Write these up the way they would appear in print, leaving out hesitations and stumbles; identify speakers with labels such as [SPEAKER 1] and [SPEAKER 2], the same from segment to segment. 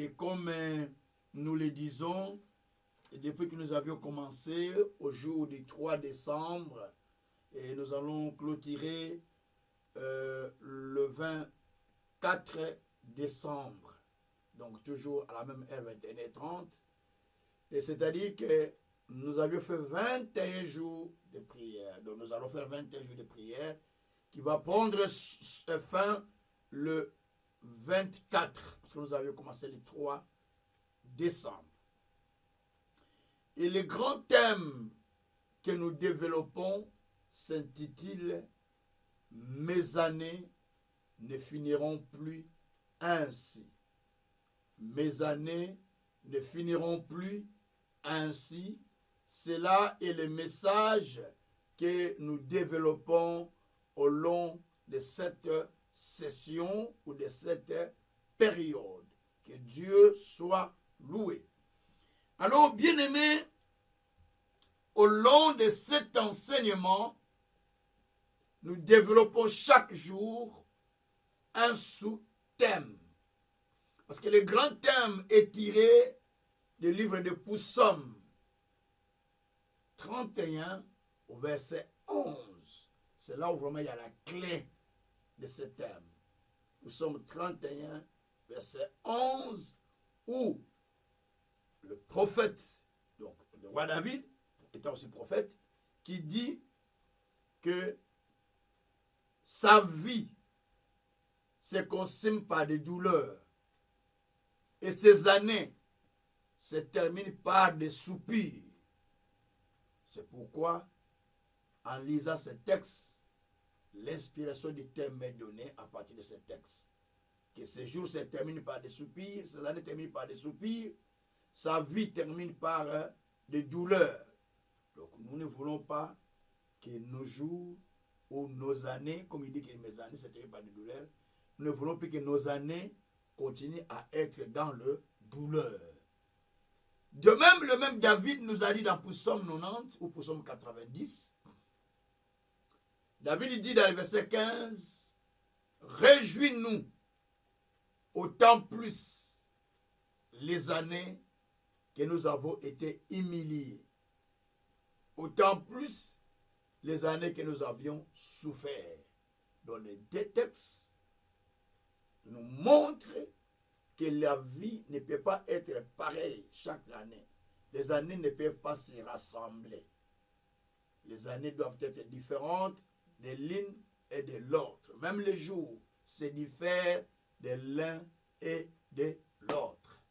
[SPEAKER 1] Et comme nous le disons, depuis que nous avions commencé au jour du 3 décembre, et nous allons clôturer le 24 décembre, donc toujours à la même heure, 21h30. Et c'est-à-dire que nous avions fait 21 jours de prière. Donc nous allons faire 21 jours de prière qui va prendre fin le 24, parce que nous avions commencé le 3 décembre. Et le grand thème que nous développons s'intitule « Mes années ne finiront plus ainsi ». Mes années ne finiront plus ainsi. Cela est le message que nous développons au long de cette session ou de cette période. Que Dieu soit loué. Alors, bien-aimés, au long de cet enseignement, nous développons chaque jour un sous-thème. Parce que le grand thème est tiré du livre de Psaume 31 au verset 11. C'est là où vraiment il y a la clé de ce thème. Psaume 31, verset 11, où le prophète, donc le roi David, étant aussi prophète, qui dit que sa vie se consume par des douleurs et ses années se terminent par des soupirs. C'est pourquoi, en lisant ce texte, l'inspiration du thème m'est donnée à partir de ce texte. Que ces jours se terminent par des soupirs, ces années terminent par des soupirs, sa vie termine par des douleurs. Donc nous ne voulons pas que nos jours ou nos années, comme il dit que mes années se terminent par des douleurs, nous ne voulons plus que nos années continuent à être dans le douleur. De même, le même David nous a dit dans Psaume 90 ou Psaume 90, David dit dans le verset 15, « Réjouis-nous autant plus les années que nous avons été humiliés, autant plus les années que nous avions souffert. » Donc les deux textes nous montrent que la vie ne peut pas être pareille chaque année. Les années ne peuvent pas se rassembler. Les années doivent être différentes de l'une et de l'autre. Même les jours se diffèrent de l'un et de l'autre.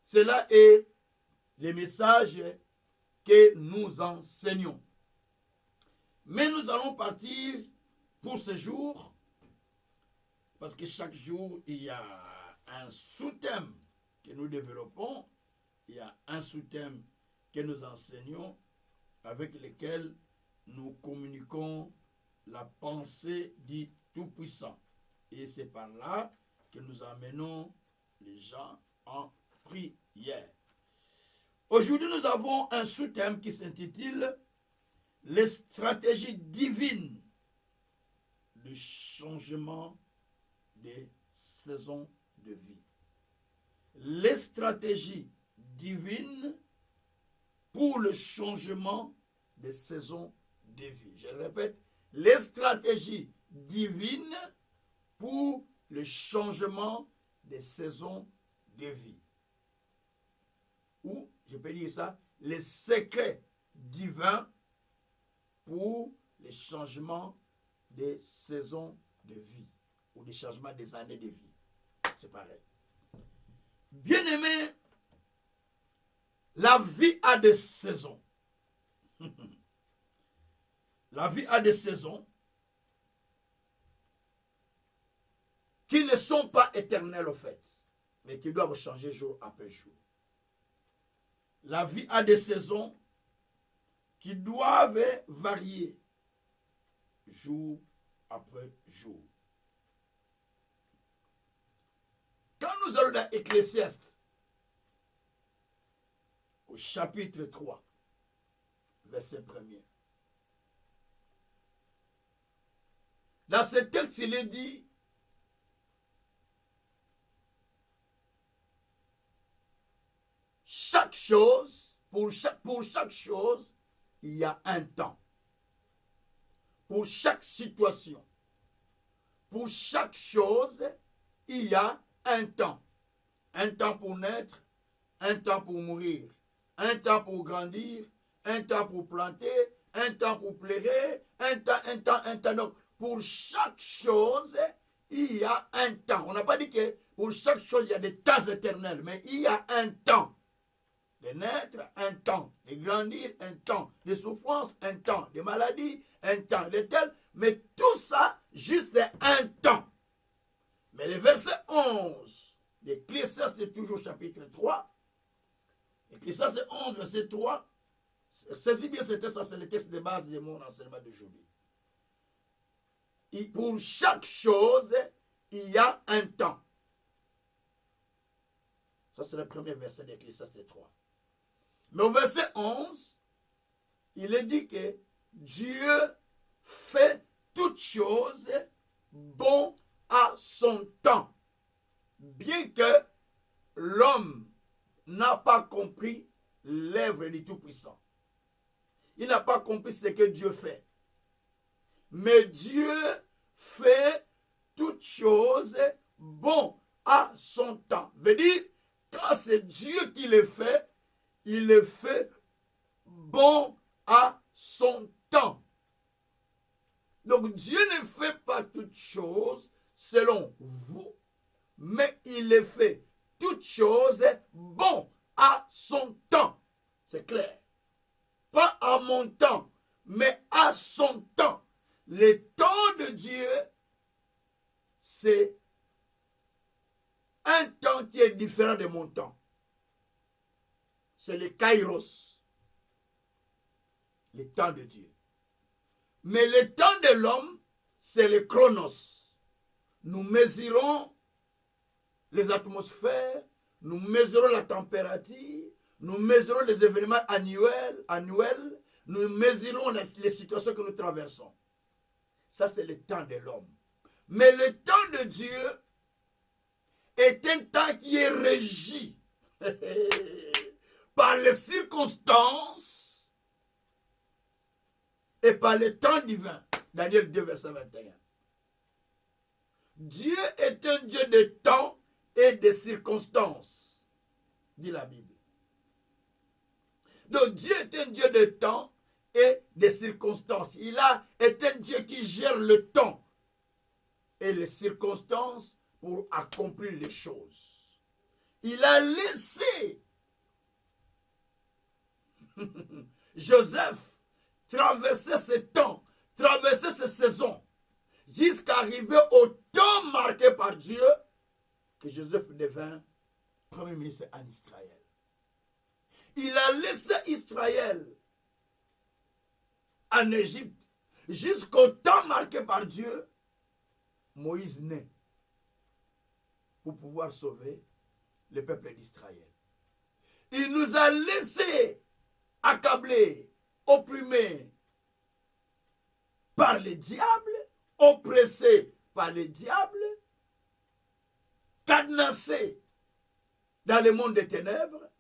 [SPEAKER 1] Cela est le message que nous enseignons. Mais nous allons partir pour ce jour, parce que chaque jour, il y a un sous-thème que nous développons, il y a un sous-thème que nous enseignons, avec lequel nous communiquons la pensée du Tout-Puissant. Et c'est par là que nous amenons les gens en prière. Aujourd'hui, nous avons un sous-thème qui s'intitule « Les stratégies divines du changement des saisons de vie ». Les stratégies divines pour le changement des saisons de vie. Je le répète, les stratégies divines pour le changement des saisons de vie. Ou, je peux dire ça, les secrets divins pour le changement des saisons de vie ou le changement des années de vie. C'est pareil. Bien-aimés, la vie a des saisons. La vie a des saisons qui ne sont pas éternelles au fait, mais qui doivent changer jour après jour. La vie a des saisons qui doivent varier jour après jour. Quand nous allons dans Ecclésiaste, au chapitre 3, verset 1er, dans ce texte, il est dit chaque chose, pour chaque chose, il y a un temps. Pour chaque situation, pour chaque chose, il y a un temps. Un temps pour naître, un temps pour mourir, un temps pour grandir, un temps pour planter, un temps pour pleurer, un temps. Donc, pour chaque chose, il y a un temps. On n'a pas dit que pour chaque chose, il y a des temps éternels, mais il y a un temps. De naître, un temps. De grandir, un temps. De souffrance, un temps. De maladie, un temps. De tel, mais tout ça, juste un temps. Mais le verset 11 d'Ecclésiaste, c'est toujours chapitre 3. Ecclésiaste 11, verset 3. Saisis bien ce texte, c'est le texte de base de mon enseignement d'aujourd'hui. Pour chaque chose, il y a un temps. Ça, c'est le premier verset d'Ecclésiaste 3. Mais au verset 11, il est dit que Dieu fait toutes choses bon à son temps. Bien que l'homme n'a pas compris l'œuvre du Tout-Puissant. Il n'a pas compris ce que Dieu fait. Mais Dieu fait toutes choses bon à son temps. Veut dire, quand c'est Dieu qui le fait, il le fait bon à son temps. Donc Dieu ne fait pas toutes choses selon vous, mais il le fait toutes choses bon à son temps. C'est clair. Pas à mon temps, mais à son temps. Le temps de Dieu, c'est un temps qui est différent de mon temps. C'est le kairos, le temps de Dieu. Mais le temps de l'homme, c'est le chronos. Nous mesurons les atmosphères, nous mesurons la température, nous mesurons les événements annuels, nous mesurons les situations que nous traversons. Ça, c'est le temps de l'homme. Mais le temps de Dieu est un temps qui est régi par les circonstances et par le temps divin. Daniel 2, verset 21. Dieu est un Dieu de temps et de circonstances, dit la Bible. Donc Dieu est un Dieu de temps et de circonstances. Il est un Dieu qui gère le temps et les circonstances pour accomplir les choses. Il a laissé Joseph traverser ce temps, traverser ces saisons, jusqu'à arriver au temps marqué par Dieu, que Joseph devint premier ministre en Israël. Il a laissé Israël en Égypte jusqu'au temps marqué par Dieu. Moïse naît pour pouvoir sauver le peuple d'Israël. Il nous a laissé accablés, opprimés par le diable, oppressés par le diable, cadenassés dans le monde des ténèbres.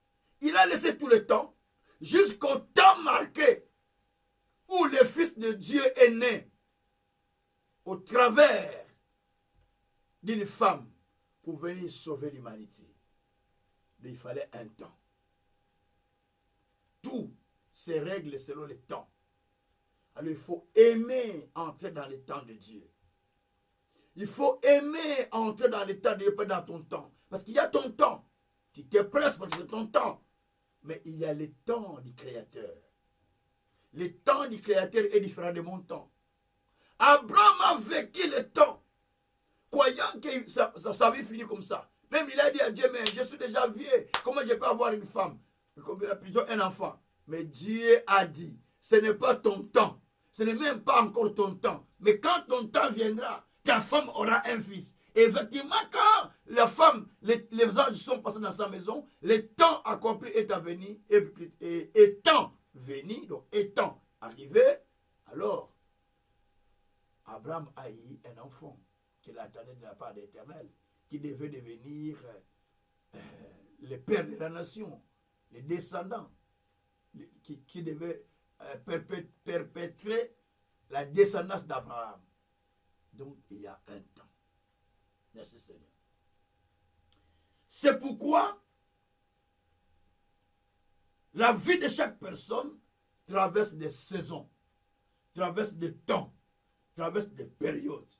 [SPEAKER 1] Il a laissé tout le temps jusqu'au temps marqué où le Fils de Dieu est né au travers d'une femme pour venir sauver l'humanité. Mais il fallait un temps. Tout se règle selon le temps. Alors il faut aimer entrer dans le temps de Dieu. Il faut aimer entrer dans le temps de Dieu, pas dans ton temps. Parce qu'il y a ton temps. Tu te presses parce que c'est ton temps. Mais il y a le temps du Créateur. Le temps du Créateur est différent de mon temps. Abraham a vécu le temps, croyant que sa vie finit comme ça. Même il a dit à Dieu, mais je suis déjà vieux, comment je peux avoir une femme, plutôt un enfant. Mais Dieu a dit, ce n'est pas ton temps, ce n'est même pas encore ton temps. Mais quand ton temps viendra, ta femme aura un fils. Et effectivement, quand la femme, les anges sont passés dans sa maison, le temps accompli est à venir, étant venu, donc étant arrivé, alors Abraham a eu un enfant qu'il attendait de la part de l'Éternel, qui devait devenir le père de la nation. les descendants qui devaient perpétrer la descendance d'Abraham. Donc, il y a un temps. Merci Seigneur. C'est pourquoi la vie de chaque personne traverse des saisons, traverse des temps, traverse des périodes.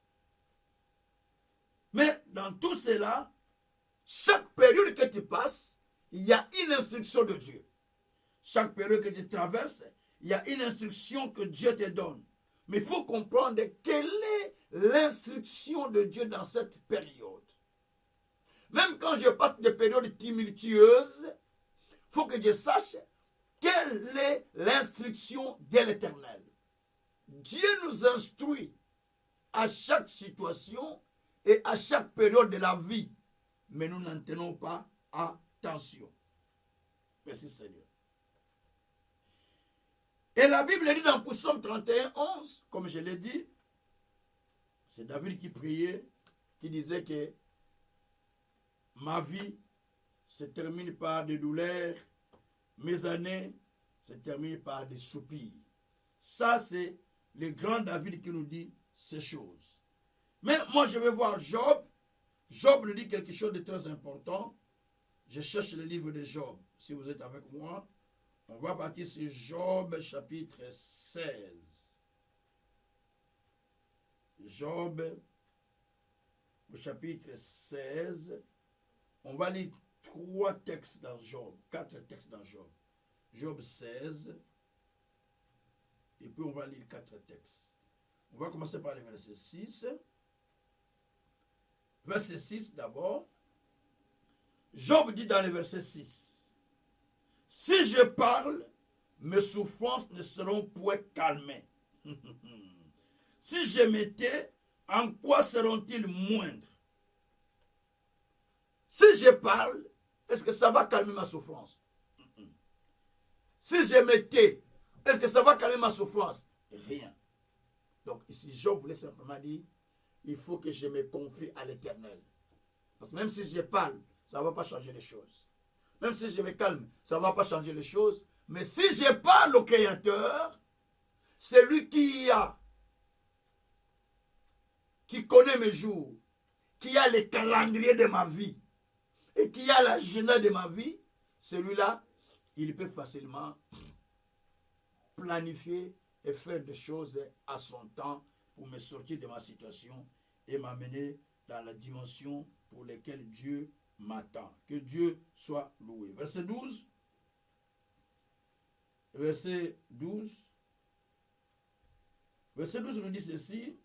[SPEAKER 1] Mais dans tout cela, chaque période que tu passes, il y a une instruction de Dieu. Chaque période que tu traverses, il y a une instruction que Dieu te donne. Mais il faut comprendre quelle est l'instruction de Dieu dans cette période. Même quand je passe des périodes tumultueuses, il faut que je sache quelle est l'instruction de l'Éternel. Dieu nous instruit à chaque situation et à chaque période de la vie. Mais nous n'en tenons pas attention. Merci Seigneur. Et la Bible dit dans Psaume 31, 11, comme je l'ai dit, c'est David qui priait, qui disait que ma vie se termine par des douleurs, mes années se terminent par des soupirs. Ça, c'est le grand David qui nous dit ces choses. Mais moi, je vais voir Job. Job nous dit quelque chose de très important. Je cherche le livre de Job. Si vous êtes avec moi, on va partir sur Job chapitre 16. Job au chapitre 16. On va lire 3 textes dans Job, 4 textes dans Job. Job 16. Et puis on va lire 4 textes. On va commencer par le verset 6. Verset 6 d'abord. Job dit dans le verset 6. Si je parle, mes souffrances ne seront point calmées. Si je m'étais, en quoi seront-ils moindres? Si je parle, est-ce que ça va calmer ma souffrance? Si je m'étais, est-ce que ça va calmer ma souffrance? Rien. Donc ici, Job voulait simplement dire, il faut que je me confie à l'Éternel. Parce que même si je parle, ça ne va pas changer les choses. Même si je me calme, ça ne va pas changer les choses. Mais si je parle au Créateur, c'est lui qui connaît mes jours, qui a le calendrier de ma vie, et qui a l'agenda de ma vie, celui-là, il peut facilement planifier et faire des choses à son temps pour me sortir de ma situation et m'amener dans la dimension pour laquelle Dieu m'attend. Que Dieu soit loué. Verset 12. Verset 12. Verset 12 nous dit ceci.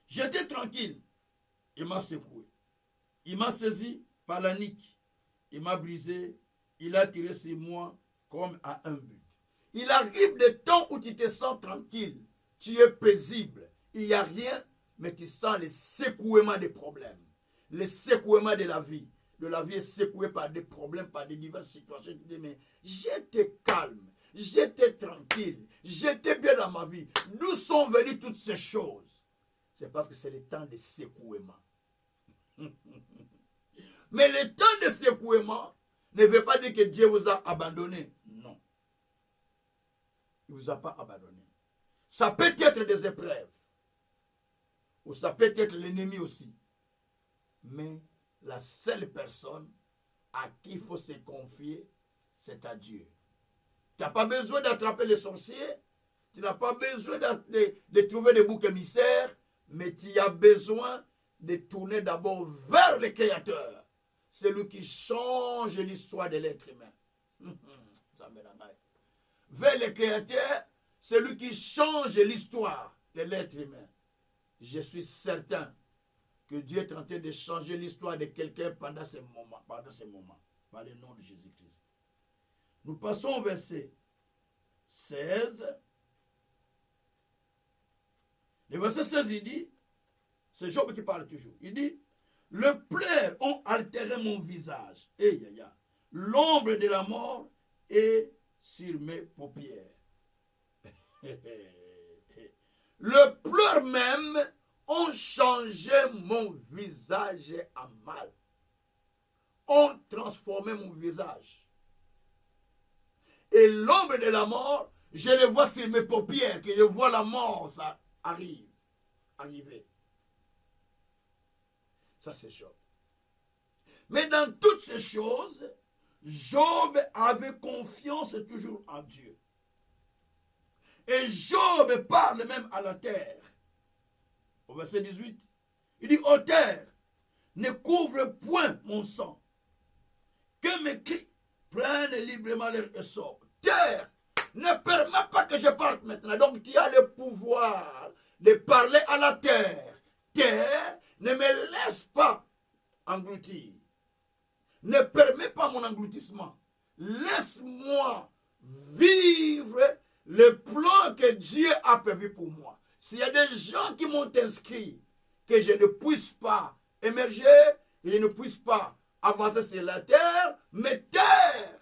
[SPEAKER 1] J'étais tranquille. Il m'a secoué. Il m'a saisi par la nique. Il m'a brisé. Il a tiré sur moi comme à un but. Il arrive des temps où tu te sens tranquille. Tu es paisible. Il n'y a rien, mais tu sens le secouement des problèmes. Le secouement de la vie. De la vie est secouée par des problèmes, par des diverses situations. Tu dis, mais j'étais calme. J'étais tranquille. J'étais bien dans ma vie. D'où sont venues toutes ces choses? C'est parce que c'est le temps de secouement. Mais le temps de secouement ne veut pas dire que Dieu vous a abandonné. Non. Il ne vous a pas abandonné. Ça peut être des épreuves. Ou ça peut être l'ennemi aussi. Mais la seule personne à qui il faut se confier, c'est à Dieu. Tu n'as pas besoin d'attraper les sorciers. Tu n'as pas besoin de trouver des boucs émissaires. Mais tu as besoin de tourner d'abord vers le Créateur. C'est lui qui change l'histoire de l'être humain. Vers le Créateur, c'est lui qui change l'histoire de l'être humain. Je suis certain que Dieu est en train de changer l'histoire de quelqu'un pendant ce moment, par le nom de Jésus-Christ. Nous passons au verset 16. Le verset 16, il dit, c'est Job qui parle toujours, il dit, le pleurs ont altéré mon visage. L'ombre de la mort est sur mes paupières. Le pleurs même ont changé mon visage en mal. Ont transformé mon visage. et l'ombre de la mort, je le vois sur mes paupières, que je vois la mort, ça arriver. Ça, c'est Job. Mais dans toutes ces choses, Job avait confiance toujours en Dieu. Et Job parle même à la terre. Au verset 18, il dit, ô terre, ne couvre point mon sang, que mes cris prennent librement leur essor. Terre, ne permets pas que je parte maintenant. Donc tu as le pouvoir de parler à la terre. Terre, ne me laisse pas engloutir. Ne permets pas mon engloutissement. Laisse-moi vivre le plan que Dieu a prévu pour moi. S'il y a des gens qui m'ont inscrit que je ne puisse pas émerger, et je ne puisse pas avancer sur la terre, mais terre,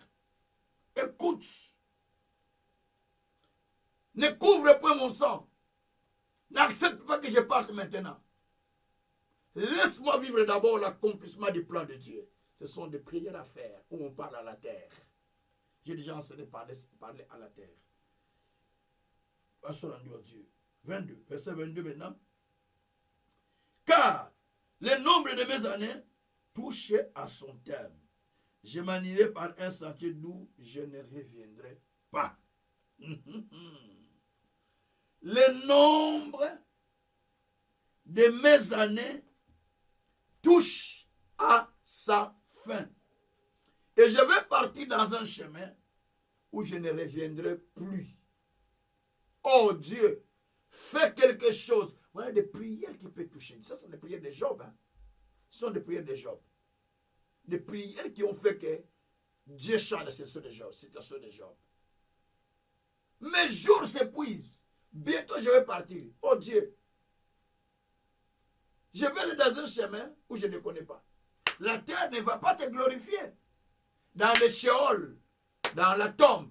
[SPEAKER 1] écoute, ne couvre point mon sang. N'accepte pas que je parte maintenant. Laisse-moi vivre d'abord l'accomplissement du plan de Dieu. Ce sont des prières à faire où on parle à la terre. J'ai déjà enseigné parler à la terre. Passons rendu à Dieu. 22, verset 22 maintenant. Car le nombre de mes années touche à son terme. Je m'en irai par un sentier d'où je ne reviendrai pas. Le nombre de mes années touche à sa fin. Et je vais partir dans un chemin où je ne reviendrai plus. Oh Dieu, fais quelque chose. Voilà des prières qui peuvent toucher. Ça, sont des prières de Job. Hein? Ce sont des prières de Job. Des prières qui ont fait que Dieu change la situation de Job. Mes jours s'épuisent. Bientôt, je vais partir. Oh Dieu, je vais aller dans un chemin où je ne connais pas. La terre ne va pas te glorifier. Dans le Sheol, dans la tombe,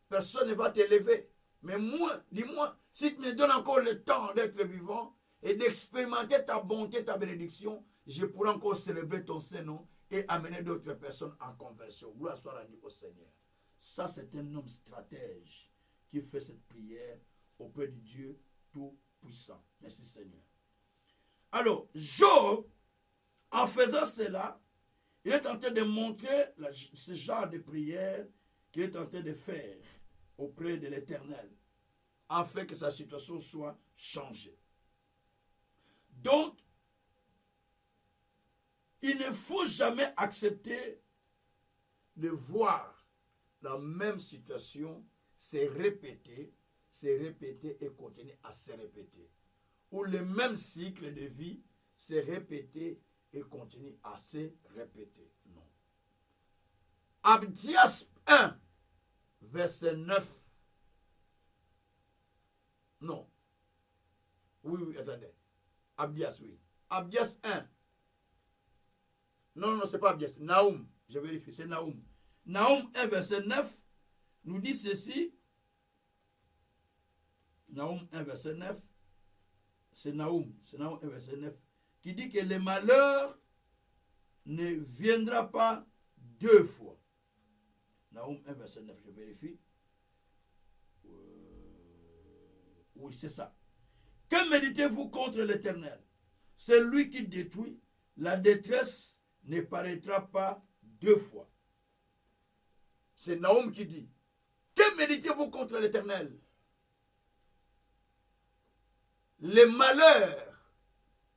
[SPEAKER 1] personne ne va t'élever. Mais moi, dis-moi, si tu me donnes encore le temps d'être vivant et d'expérimenter ta bonté, ta bénédiction, je pourrai encore célébrer ton Saint-Nom et amener d'autres personnes en conversion. Gloire soit rendue au Seigneur. Ça, c'est un homme stratège qui fait cette prière auprès du Dieu Tout-Puissant. Merci Seigneur. Alors, Job, en faisant cela, il est en train de montrer ce genre de prière qu'il est en train de faire auprès de l'Éternel, afin que sa situation soit changée. Donc, il ne faut jamais accepter de voir la même situation se répéter et continuer à se répéter. Ou le même cycle de vie se répéter et continue à se répéter. Non. Abdias 1, verset 9. Non. Oui, attendez. Abdias, oui. Abdias 1. Non, c'est pas Abdias. Naoum, je vérifie, c'est Naoum. Naoum 1, verset 9, nous dit ceci. Naoum 1, verset 9. C'est Naoum 1, verset 9. Qui dit que le malheur ne viendra pas deux fois. Naoum 1, verset 9, je vérifie. Oui, c'est ça. Que méditez-vous contre l'Éternel? C'est lui qui détruit. La détresse ne paraîtra pas deux fois. C'est Naoum qui dit. Que méditez-vous contre l'Éternel? Le malheur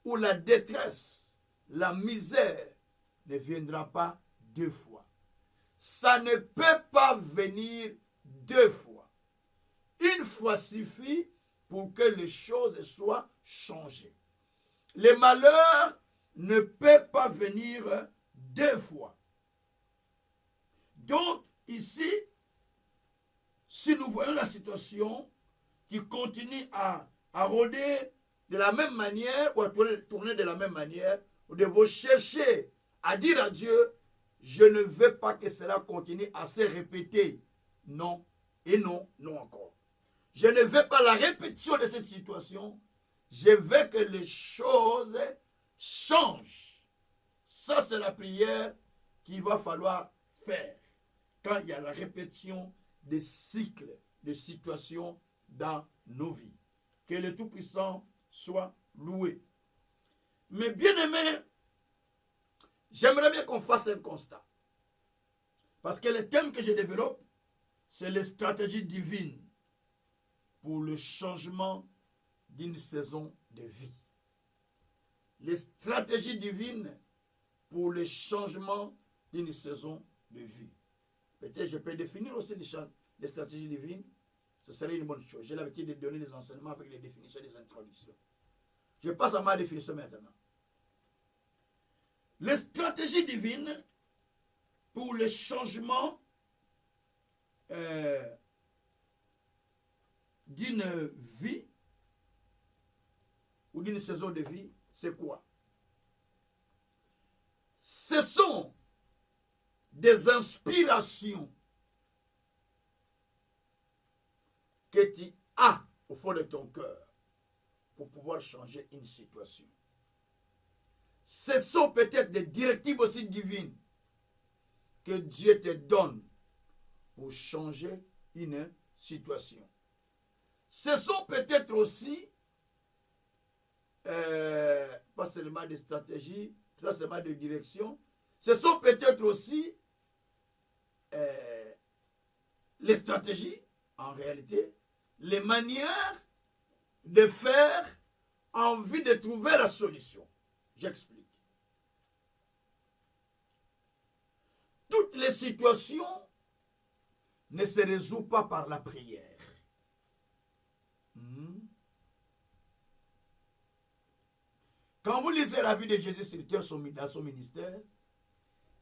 [SPEAKER 1] ou la détresse, la misère ne viendra pas deux fois. Ça ne peut pas venir deux fois. Une fois suffit pour que les choses soient changées. Le malheur ne peut pas venir deux fois. Donc, ici, si nous voyons la situation qui continue à rôder de la même manière ou à tourner de la même manière, nous devons chercher à dire à Dieu, je ne veux pas que cela continue à se répéter. Non, et non, non encore. Je ne veux pas la répétition de cette situation. Je veux que les choses changent. Ça, c'est la prière qu'il va falloir faire. Quand il y a la répétition des cycles, de situations dans nos vies. Que le Tout-Puissant soit loué. Mais bien aimé, j'aimerais bien qu'on fasse un constat. Parce que le thème que je développe, c'est les stratégies divines pour le changement d'une saison de vie. Les stratégies divines pour le changement d'une saison de vie. Peut-être je peux définir aussi les stratégies divines. Ce serait une bonne chose. J'ai l'habitude de donner des enseignements avec les définitions et des introductions. Je passe à ma définition maintenant. Les stratégies divines pour le changement d'une vie ou d'une saison de vie, c'est quoi? Ce sont des inspirations que tu as au fond de ton cœur pour pouvoir changer une situation. Ce sont peut-être des directives aussi divines que Dieu te donne pour changer une situation. Ce sont peut-être aussi, pas seulement des stratégies, pas seulement des directions, ce sont peut-être aussi les stratégies, en réalité, les manières de faire en vue de trouver la solution. J'explique. Toutes les situations ne se résolvent pas par la prière. Quand vous lisez la vie de Jésus sur terre dans son ministère,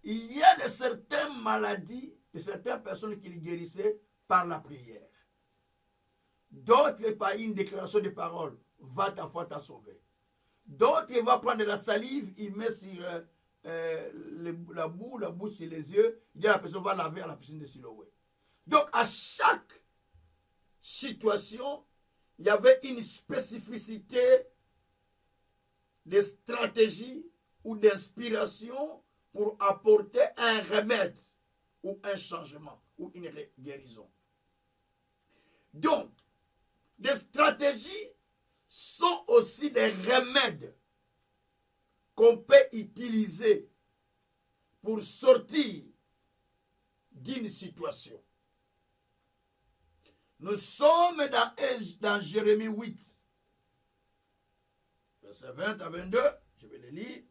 [SPEAKER 1] il y a de certaines maladies, de certaines personnes qui les guérissaient par la prière. D'autres, par une déclaration de parole, va ta foi t'a sauvé. D'autres, il va prendre de la salive, il met sur la boue sur les yeux, il dit à la personne va laver à la piscine de Siloé. Donc, à chaque situation, il y avait une spécificité de stratégie ou d'inspiration pour apporter un remède ou un changement ou une guérison. Donc, des stratégies sont aussi des remèdes qu'on peut utiliser pour sortir d'une situation. Nous sommes dans Jérémie 8, verset 20 à 22, je vais le lire.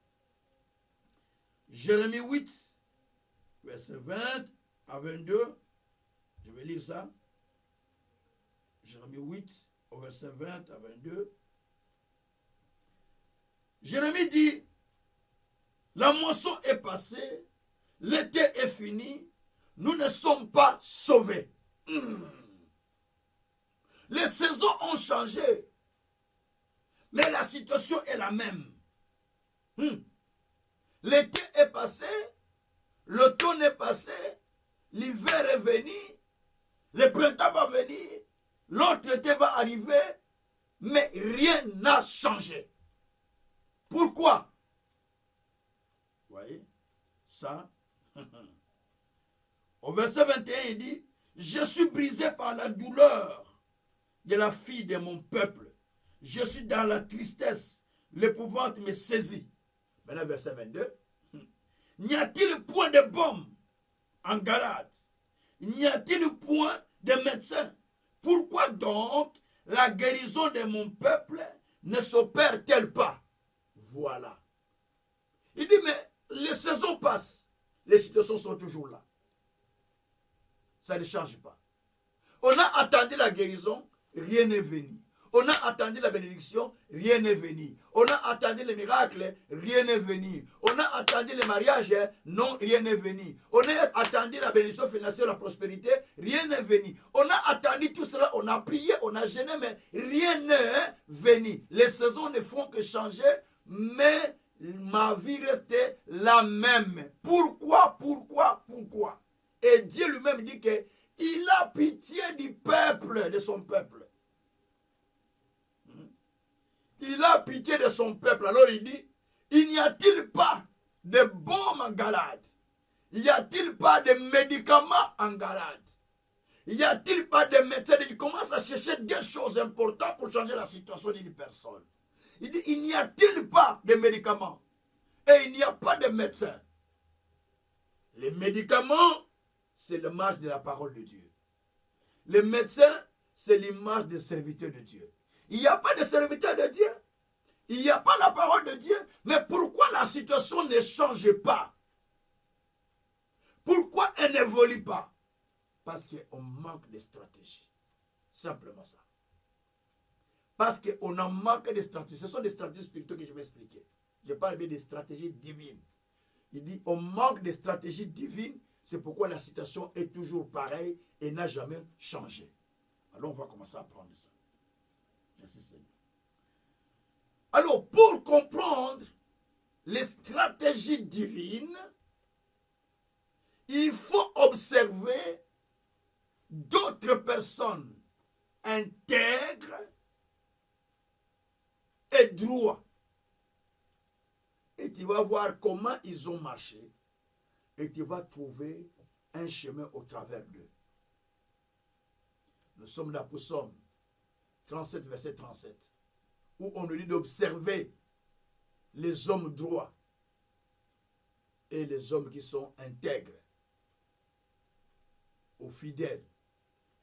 [SPEAKER 1] Jérémie 8, verset 20 à 22, je vais lire ça. Jérémie 8, au verset 20 à 22. Jérémie dit, la moisson est passée, l'été est fini, nous ne sommes pas sauvés. Les saisons ont changé, mais la situation est la même. L'été est passé, l'automne est passé, l'hiver est venu, le printemps va venir, l'autre été va arriver, mais rien n'a changé. Pourquoi? Vous voyez ça? Au verset 21, il dit, je suis brisé par la douleur de la fille de mon peuple. Je suis dans la tristesse. L'épouvante me saisit. Maintenant, verset 22. N'y a-t-il point de baume en Galade? N'y a-t-il point de médecin? Pourquoi donc la guérison de mon peuple ne s'opère-t-elle pas? Voilà. Il dit, mais les saisons passent. Les situations sont toujours là. Ça ne change pas. On a attendu la guérison, rien n'est venu. On a attendu la bénédiction, rien n'est venu. On a attendu les miracles, rien n'est venu. On a attendu le mariage, non, rien n'est venu. On a attendu la bénédiction financière, la prospérité, rien n'est venu. On a attendu tout cela, on a prié, on a jeûné, mais rien n'est venu. Les saisons ne font que changer, mais ma vie restait la même. Pourquoi? Et Dieu lui-même dit qu'il a pitié du peuple, de son peuple. Il a pitié de son peuple. Alors il dit, il n'y a-t-il pas de baume en Galade? Il n'y a-t-il pas de médicaments en Galade? Y a-t-il pas de médecins? Il commence à chercher des choses importantes pour changer la situation d'une personne. Il dit, il n'y a-t-il pas de médicaments? Et il n'y a pas de médecins. Les médicaments, c'est l'image de la parole de Dieu. Les médecins, c'est l'image des serviteurs de Dieu. Il n'y a pas de serviteurs de Dieu. Il n'y a pas la parole de Dieu. Mais pourquoi la situation ne change pas? Pourquoi elle n'évolue pas? Parce qu'on manque de stratégie. Simplement ça. Parce qu'on en manque de stratégie. Ce sont des stratégies spirituelles que je vais expliquer. Je parle bien des stratégies divines. Il dit on manque de stratégie divine. C'est pourquoi la situation est toujours pareille et n'a jamais changé. Alors on va commencer à prendre ça. Merci Seigneur. Alors pour comprendre les stratégies divines, il faut observer d'autres personnes intègres et droits. Et tu vas voir comment ils ont marché. Et tu vas trouver un chemin au travers d'eux. Nous sommes là pour Psaume 37, verset 37, où on nous dit d'observer les hommes droits et les hommes qui sont intègres, aux fidèles.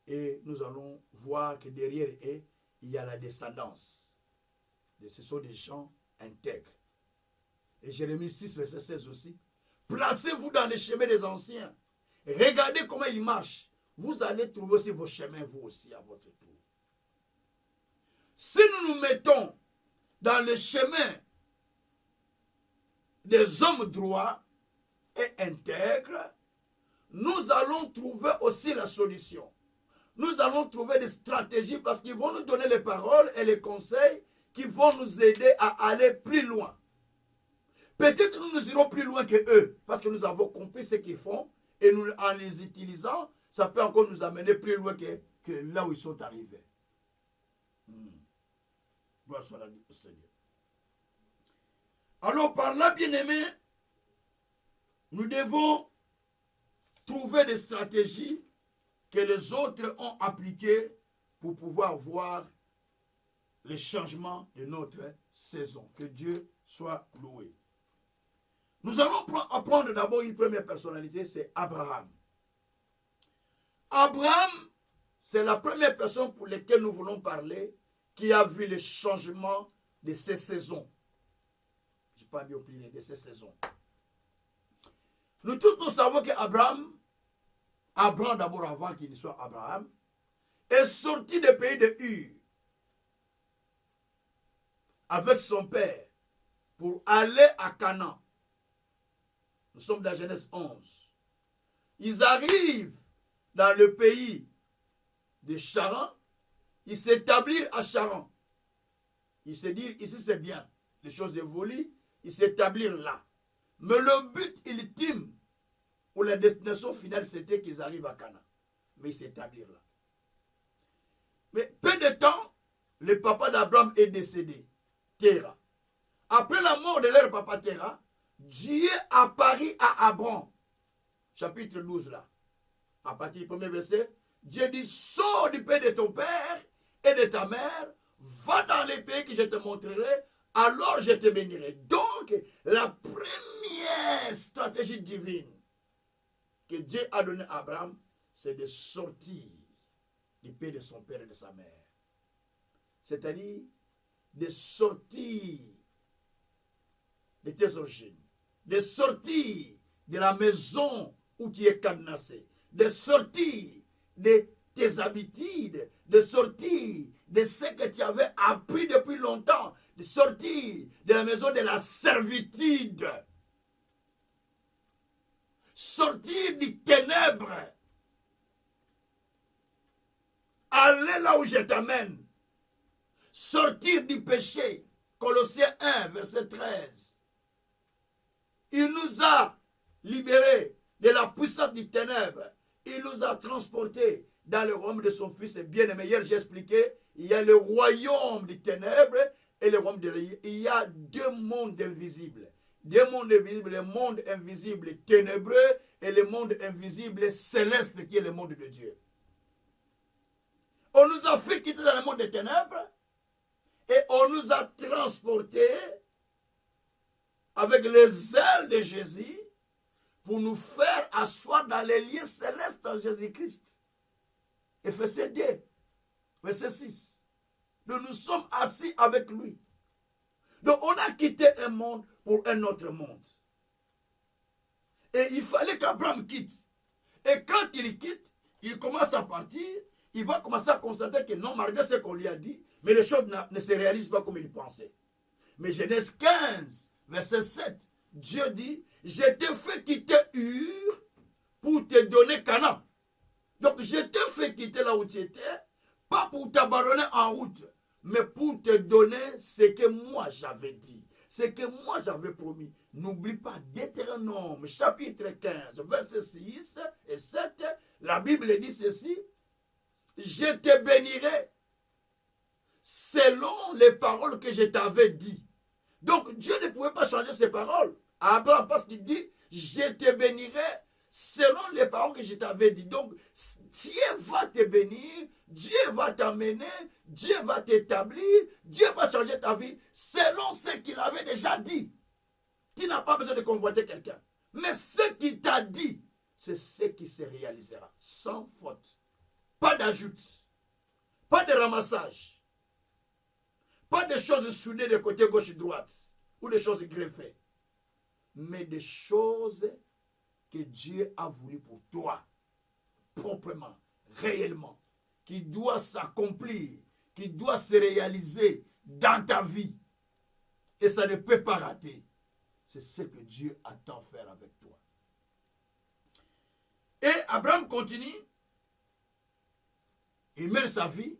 [SPEAKER 1] Et nous allons voir que derrière eux, il y a la descendance. Et ce sont des gens intègres. Et Jérémie 6, verset 16 aussi. Placez-vous dans les chemins des anciens. Regardez comment ils marchent. Vous allez trouver aussi vos chemins, vous aussi, à votre tour. Si nous nous mettons dans le chemin des hommes droits et intègres, nous allons trouver aussi la solution. Nous allons trouver des stratégies parce qu'ils vont nous donner les paroles et les conseils qui vont nous aider à aller plus loin. Peut-être nous irons plus loin que eux parce que nous avons compris ce qu'ils font et nous, en les utilisant, ça peut encore nous amener plus loin que là où ils sont arrivés. Gloire soit au Seigneur. Alors par là, bien-aimés, nous devons trouver des stratégies que les autres ont appliquées pour pouvoir voir les changements de notre saison. Que Dieu soit loué. Nous allons apprendre d'abord une première personnalité, c'est Abraham. Abraham, c'est la première personne pour laquelle nous voulons parler qui a vu le changement de ces saisons. Je n'ai pas bien oublié de ces saisons. Nous tous, nous savons qu'Abraham, d'abord avant qu'il soit Abraham, est sorti du pays de Ur avec son père pour aller à Canaan. Nous sommes dans Genèse 11. Ils arrivent dans le pays de Charan. Ils s'établissent à Charan. Ils se disent, ici c'est bien, les choses évoluent, ils s'établissent là. Mais le but ultime, ou la destination finale, c'était qu'ils arrivent à Canaan. Mais ils s'établissent là. Mais peu de temps, le papa d'Abraham est décédé, Terah. Après la mort de leur papa Terah, Dieu apparut à Abraham, chapitre 12 là, à partir du premier verset, Dieu dit, sors du pays de ton père et de ta mère, va dans les pays que je te montrerai, alors je te bénirai. Donc, la première stratégie divine que Dieu a donnée à Abraham, c'est de sortir du pays de son père et de sa mère. C'est-à-dire, de sortir de tes origines, de sortir de la maison où tu es cadenassé, de sortir de tes habitudes, de sortir de ce que tu avais appris depuis longtemps, de sortir de la maison de la servitude, sortir du ténèbre, aller là où je t'amène, sortir du péché. Colossiens 1, verset 13. Il nous a libérés de la puissance du ténèbre. Il nous a transportés dans le royaume de son Fils bien-aimé. Hier, j'ai expliqué, il y a le royaume du ténèbre et le royaume de la lumière. Il y a deux mondes invisibles. Deux mondes invisibles, le monde invisible ténébreux et le monde invisible céleste qui est le monde de Dieu. On nous a fait quitter dans le monde des ténèbres et on nous a transportés avec les ailes de Jésus pour nous faire asseoir dans les lieux célestes en Jésus-Christ. Ephésiens 2, verset 6. Donc nous sommes assis avec lui. Donc on a quitté un monde pour un autre monde. Et il fallait qu'Abraham quitte. Et quand il quitte, il commence à partir, il va commencer à constater que non, malgré ce qu'on lui a dit, mais les choses ne se réalisent pas comme il pensait. Mais Genèse 15, verset 7, Dieu dit, je t'ai fait quitter Ur pour te donner Canaan. Donc je t'ai fait quitter là où tu étais, pas pour t'abandonner en route, mais pour te donner ce que moi j'avais dit, ce que moi j'avais promis. N'oublie pas Deutéronome, chapitre 15, verset 6 et 7, la Bible dit ceci, je te bénirai selon les paroles que je t'avais dit. Donc Dieu ne pouvait pas changer ses paroles à Abraham parce qu'il dit, je te bénirai selon les paroles que je t'avais dit. Donc Dieu va te bénir, Dieu va t'amener, Dieu va t'établir, Dieu va changer ta vie selon ce qu'il avait déjà dit. Tu n'as pas besoin de convoiter quelqu'un. Mais ce qu'il t'a dit, c'est ce qui se réalisera. Sans faute. Pas d'ajout. Pas de ramassage. Pas de choses soudées de côté gauche-droite. Ou des choses greffées. Mais des choses que Dieu a voulu pour toi. Proprement. Réellement. Qui doit s'accomplir. Qui doit se réaliser dans ta vie. Et ça ne peut pas rater. C'est ce que Dieu attend faire avec toi. Et Abraham continue. Il mène sa vie.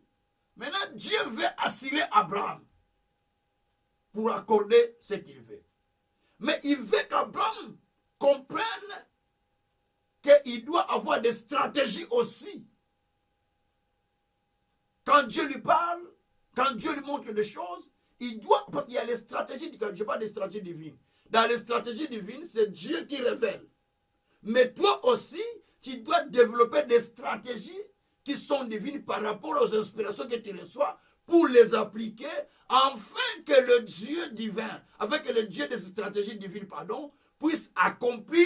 [SPEAKER 1] Maintenant, Dieu veut assurer Abraham pour accorder ce qu'il veut. Mais il veut qu'Abraham comprenne qu'il doit avoir des stratégies aussi. Quand Dieu lui parle, quand Dieu lui montre des choses, il doit, parce qu'il y a les stratégies, je parle des stratégies divines. Dans les stratégies divines, c'est Dieu qui révèle. Mais toi aussi, tu dois développer des stratégies qui sont divines par rapport aux inspirations que tu reçois pour les appliquer, afin que le Dieu divin, afin que le Dieu des stratégies divines, puisse accomplir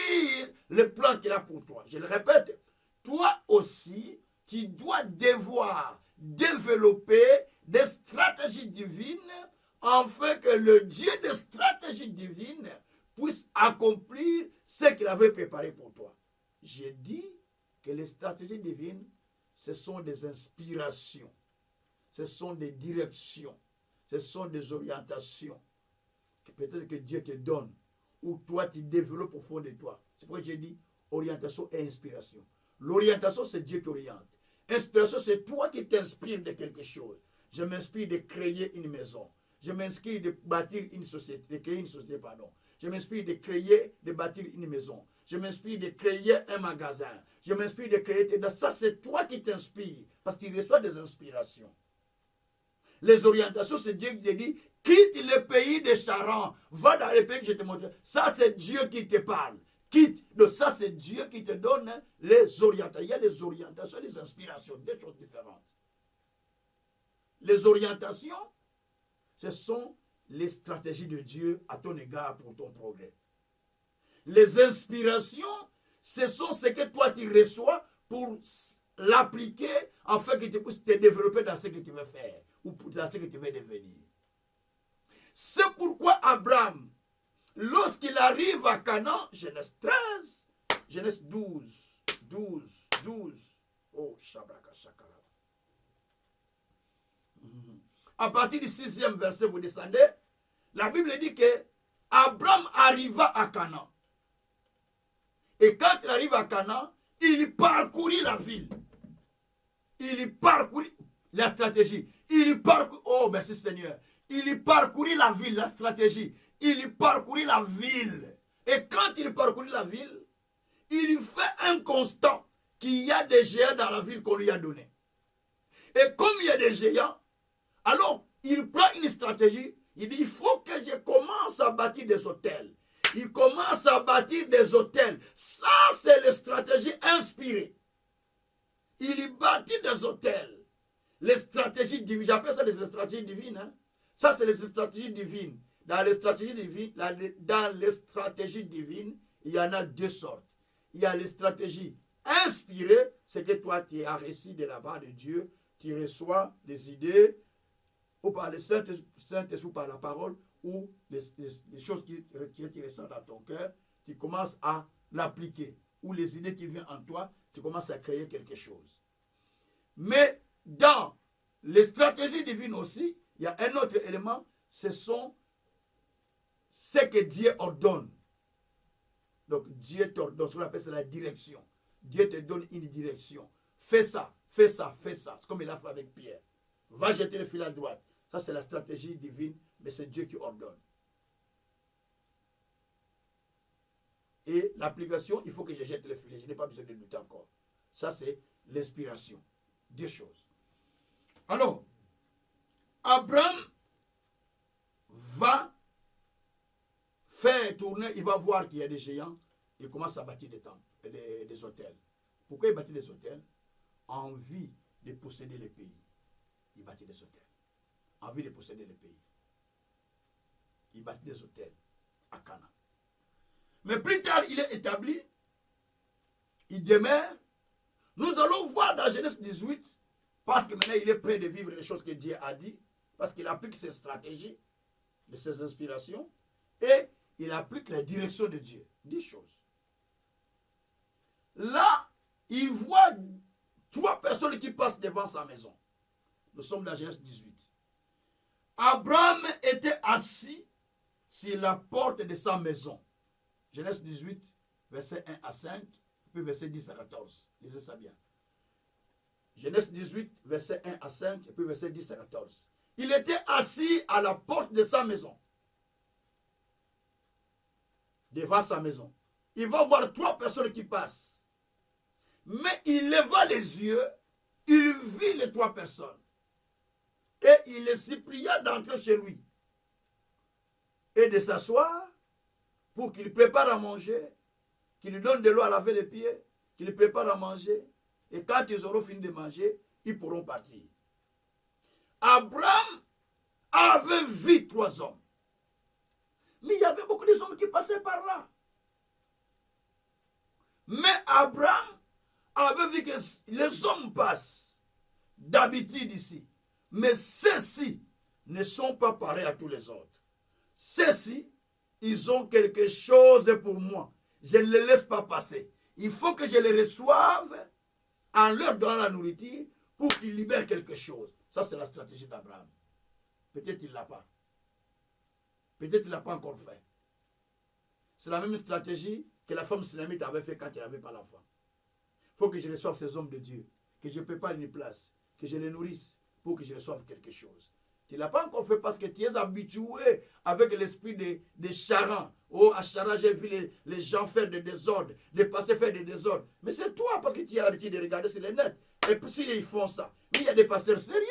[SPEAKER 1] le plan qu'il a pour toi. Je le répète, toi aussi, tu dois devoir développer des stratégies divines afin que le Dieu des stratégies divines puisse accomplir ce qu'il avait préparé pour toi. J'ai dit que les stratégies divines, ce sont des inspirations, ce sont des directions, ce sont des orientations que peut-être que Dieu te donne, ou toi tu développes au fond de toi. C'est pourquoi j'ai dit orientation et inspiration. L'orientation, c'est Dieu qui oriente. Inspiration, c'est toi qui t'inspires de quelque chose. Je m'inspire de créer une maison. Je m'inspire de bâtir une société, de créer une société, pardon. Je m'inspire de créer, de bâtir une maison. Je m'inspire de créer un magasin. Je m'inspire de créer... Ça, c'est toi qui t'inspires. Parce qu'il reçoit des inspirations. Les orientations, c'est Dieu qui te dit, quitte le pays de Charan, va dans le pays que je te montre. Ça, c'est Dieu qui te parle. Quitte. Donc ça, c'est Dieu qui te donne les orientations. Il y a les orientations et les inspirations, deux choses différentes. Les orientations, ce sont les stratégies de Dieu à ton égard pour ton progrès. Les inspirations, ce sont ce que toi tu reçois pour l'appliquer afin que tu puisses te développer dans ce que tu veux faire ou dans ce que tu veux devenir. C'est pourquoi Abraham, lorsqu'il arrive à Canaan, Genèse 13, Genèse 12, oh, Shabraka Shakara. À partir du 6e verset, vous descendez, la Bible dit que Abraham arriva à Canaan. Et quand il arrive à Canaan, il parcourit la ville. Il parcourit la stratégie. Oh, merci Seigneur. Il parcourit la ville, la stratégie. Il parcourit la ville. Et quand il parcourit la ville, il fait un constat qu'il y a des géants dans la ville qu'on lui a donné. Et comme il y a des géants, alors il prend une stratégie. Il dit, il faut que je commence à bâtir des hôtels. Il commence à bâtir des hôtels. Ça, c'est la stratégie inspirée. Il y bâtit des hôtels. les stratégies divines. J'appelle ça les stratégies divines. Hein. Ça, c'est les stratégies divines. Dans les stratégies divines, il y en a deux sortes. Il y a les stratégies inspirées, c'est que toi, tu as reçu de la part de Dieu, tu reçois des idées, ou par le Saint-Esprit, ou par la parole, ou les choses qui ressentent dans ton cœur, tu commences à l'appliquer. Ou les idées qui viennent en toi, tu commences à créer quelque chose. Mais dans les stratégies divines aussi, il y a un autre élément, ce sont ce que Dieu ordonne. Donc Dieu t'ordonne, ce qu'on appelle ça la direction. Dieu te donne une direction. Fais ça, fais ça, fais ça. C'est comme il a fait avec Pierre. Va jeter le fil à droite. Ça, c'est la stratégie divine, mais c'est Dieu qui ordonne. Et l'application, il faut que je jette le filet. Je n'ai pas besoin de douter encore. Ça, c'est l'inspiration. Deux choses. Alors, Abraham va faire tourner, il va voir qu'il y a des géants. Il commence à bâtir des temples, des hôtels. Pourquoi il bâtit des hôtels? Envie de posséder les pays. Il bâtit des hôtels. Envie de posséder les pays. Il bâtit des hôtels à Cana. Mais plus tard, il est établi. Il demeure. Nous allons voir dans Genèse 18, parce que maintenant il est prêt de vivre les choses que Dieu a dit, parce qu'il applique ses stratégies, ses inspirations, et il applique la direction de Dieu. 10 choses. Là, il voit 3 personnes qui passent devant sa maison. Nous sommes dans Genèse 18. Abraham était assis sur la porte de sa maison. Genèse 18, verset 1 à 5, puis verset 10 à 14. Lisez ça bien. Genèse 18, verset 1 à 5, et puis verset 10 à 14. Il était assis à la porte de sa maison. Devant sa maison. Il va voir 3 personnes qui passent. Mais il leva les yeux, il vit les 3 personnes. Et il les supplia d'entrer chez lui. Et de s'asseoir pour qu'il prépare à manger, qu'il lui donne de l'eau à laver les pieds, qu'il prépare à manger. Et quand ils auront fini de manger, ils pourront partir. Abraham avait vu 3 hommes. Mais il y avait beaucoup d'hommes qui passaient par là. Mais Abraham avait vu que les hommes passent d'habitude ici. Mais ceux-ci ne sont pas pareils à tous les autres. Ceux-ci, ils ont quelque chose pour moi. Je ne les laisse pas passer. Il faut que je les reçoive en leur donnant la nourriture pour qu'ils libèrent quelque chose. Ça, c'est la stratégie d'Abraham. Peut-être qu'il ne l'a pas. Peut-être qu'il ne l'a pas encore fait. C'est la même stratégie que la femme synamite avait fait quand elle n'avait pas l'enfant. Il faut que je reçoive ces hommes de Dieu, que je prépare une place, que je les nourrisse pour que je reçoive quelque chose. Tu ne l'as pas encore fait parce que tu es habitué avec l'esprit des charans. Oh, à Charan, j'ai vu les gens faire des désordres, de passer faire des désordres. Mais c'est toi parce que tu as l'habitude de regarder sur les nets. Et puis ils font ça. Mais il y a des pasteurs sérieux,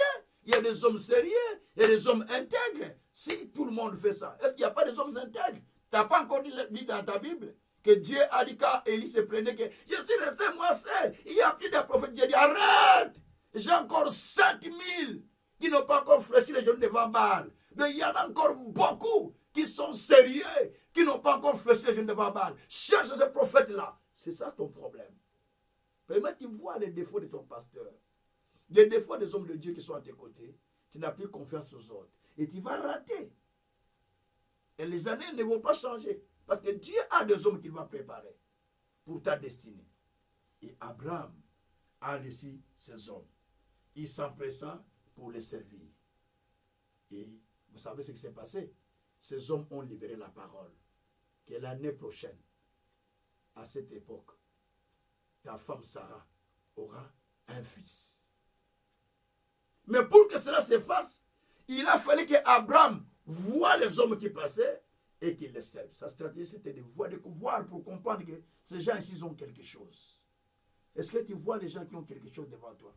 [SPEAKER 1] il y a des hommes sérieux, il y a des hommes intègres. Si tout le monde fait ça, est-ce qu'il n'y a pas des hommes intègres? Tu n'as pas encore dit dans ta Bible que Dieu a dit quand Élie se plaignait que je suis resté moi seul. Il y a plus de prophètes. Dieu dit arrête. J'ai encore 7000 qui n'ont pas encore fléchi les genoux devant Baal. Mais il y en a encore beaucoup qui sont sérieux, qui n'ont pas encore fléchi les genoux devant Baal. Cherche ces prophètes-là. C'est ça ton problème. Vraiment, tu vois les défauts de ton pasteur. Les défauts des hommes de Dieu qui sont à tes côtés. Tu n'as plus confiance aux autres. Et tu vas rater. Et les années ne vont pas changer. Parce que Dieu a des hommes qu'il va préparer pour ta destinée. Et Abraham a reçu ces hommes. Il s'empressa pour les servir. Et vous savez ce qui s'est passé? Ces hommes ont libéré la parole. Que l'année prochaine, à cette époque, ta femme Sarah aura un fils. Mais pour que cela se fasse, il a fallu que Abraham voit les hommes qui passaient et qu'il les serve. Sa stratégie, c'était de voir pour comprendre que ces gens ici ont quelque chose. Est-ce que tu vois les gens qui ont quelque chose devant toi?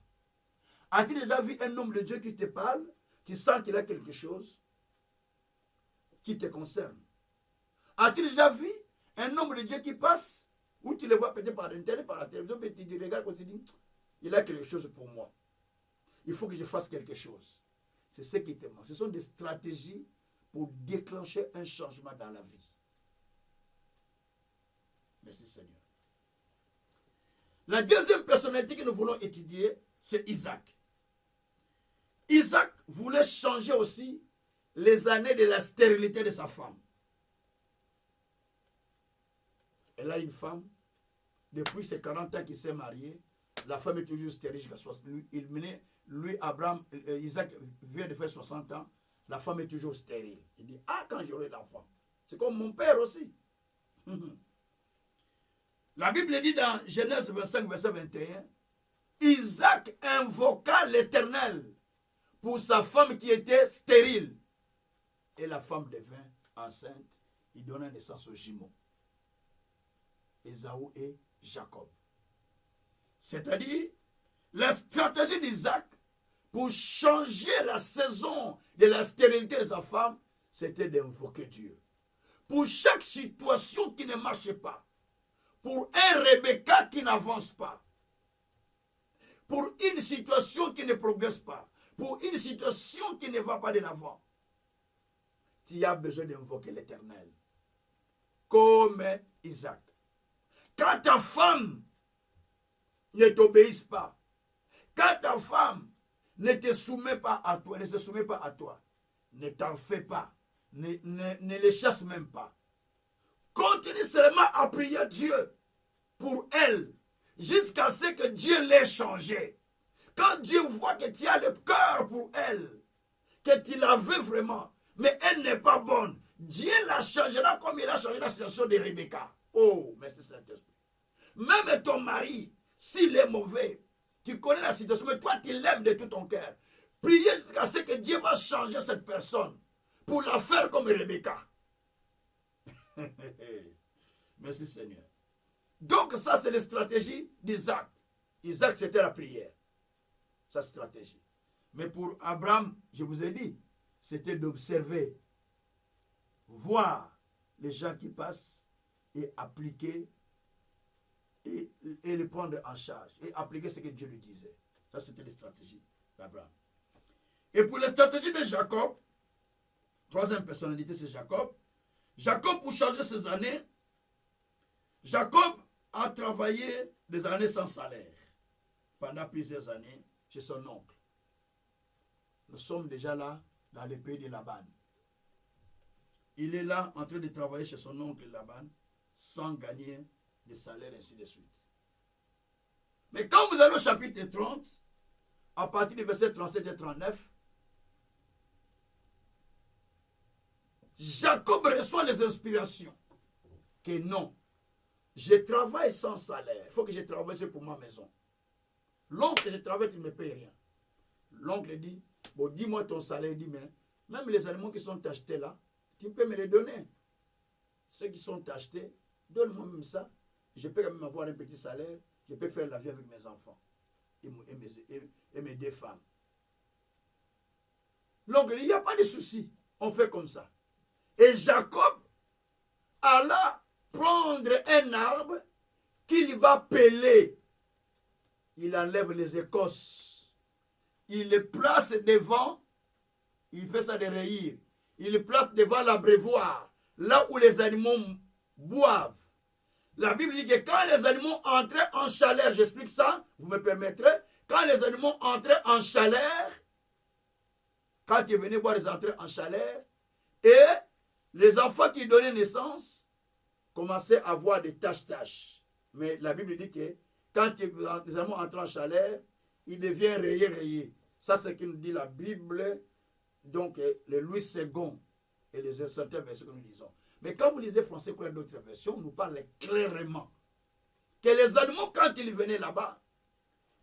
[SPEAKER 1] As-tu déjà vu un homme de Dieu qui te parle? Tu sens qu'il a quelque chose qui te concerne. As-tu déjà vu un homme de Dieu qui passe, ou tu le vois peut-être par internet, par la télévision, mais tu regardes et tu dis, il a quelque chose pour moi. il faut que je fasse quelque chose. C'est ce qui te manque. Ce sont des stratégies pour déclencher un changement dans la vie. Merci Seigneur. La deuxième personnalité que nous voulons étudier, c'est Isaac. Isaac voulait changer aussi les années de la stérilité de sa femme. Elle a une femme, depuis ses 40 ans qu'il s'est marié, la femme est toujours stérile jusqu'à 60 ans. Isaac vient de faire 60 ans, la femme est toujours stérile. Il dit, ah, quand j'aurai l'enfant. C'est comme mon père aussi. La Bible dit dans Genèse 25, verset 21, Isaac invoqua l'Éternel pour sa femme qui était stérile. Et la femme devint enceinte. Il donna naissance aux jumeaux, Ésaü et Jacob. C'est-à-dire, la stratégie d'Isaac pour changer la saison de la stérilité de sa femme, c'était d'invoquer Dieu. Pour chaque situation qui ne marchait pas, pour un Rebecca qui n'avance pas, pour une situation qui ne progresse pas, pour une situation qui ne va pas de l'avant, tu as besoin d'invoquer l'Éternel. Comme Isaac. Quand ta femme ne t'obéisse pas, quand ta femme ne te soumet pas à toi, ne se soumet pas à toi, ne t'en fais pas, ne les chasse même pas. Continue seulement à prier Dieu pour elle, jusqu'à ce que Dieu l'ait changé. Quand Dieu voit que tu as le cœur pour elle, que tu la veux vraiment, mais elle n'est pas bonne, Dieu la changera comme il a changé la situation de Rebecca. Oh, merci Saint-Esprit. Même ton mari, s'il est mauvais, tu connais la situation, mais toi tu l'aimes de tout ton cœur. Priez jusqu'à ce que Dieu va changer cette personne pour la faire comme Rebecca. Merci Seigneur. Donc ça c'est la stratégie d'Isaac. Isaac c'était la prière. Sa stratégie. Mais pour Abraham, je vous ai dit, c'était d'observer, voir les gens qui passent et appliquer et les prendre en charge et appliquer ce que Dieu lui disait. Ça c'était la stratégie d'Abraham. Et pour la stratégie de Jacob, troisième personnalité c'est Jacob. Jacob, pour changer ses années, Jacob a travaillé des années sans salaire pendant plusieurs années chez son oncle. Nous sommes déjà là dans le pays de Laban. Il est là en train de travailler chez son oncle Laban sans gagner de salaire, ainsi de suite. Mais quand vous allez au chapitre 30, à partir du verset 37 et 39, Jacob reçoit les inspirations que non, je travaille sans salaire, il faut que je travaille pour ma maison. L'oncle, je travaille, tu ne me payes rien. L'oncle dit, bon, dis-moi ton salaire. Il dit, mais même les animaux qui sont achetés là, tu peux me les donner. Ceux qui sont achetés, donne-moi même ça. Je peux même avoir un petit salaire. Je peux faire la vie avec mes enfants et mes deux femmes. L'oncle dit, il n'y a pas de souci. On fait comme ça. Et Jacob alla prendre un arbre qu'il va peler. Il enlève les écorces. Il les place devant. Il fait ça de rayures. Il les place devant l'abreuvoir. Là où les animaux boivent. La Bible dit que quand les animaux entraient en chaleur, j'explique ça, vous me permettrez, quand les animaux entraient en chaleur, quand ils venaient boire, ils entraient en chaleur, et les enfants qui donnaient naissance commençaient à avoir des taches. Mais la Bible dit que quand les animaux entrent en chaleur, ils deviennent rayés. Ça, c'est ce que nous dit la Bible, donc le Louis II et les certains versets que nous lisons. Mais quand vous lisez français ou d'autres versions, nous parle clairement que les animaux, quand ils venaient là-bas,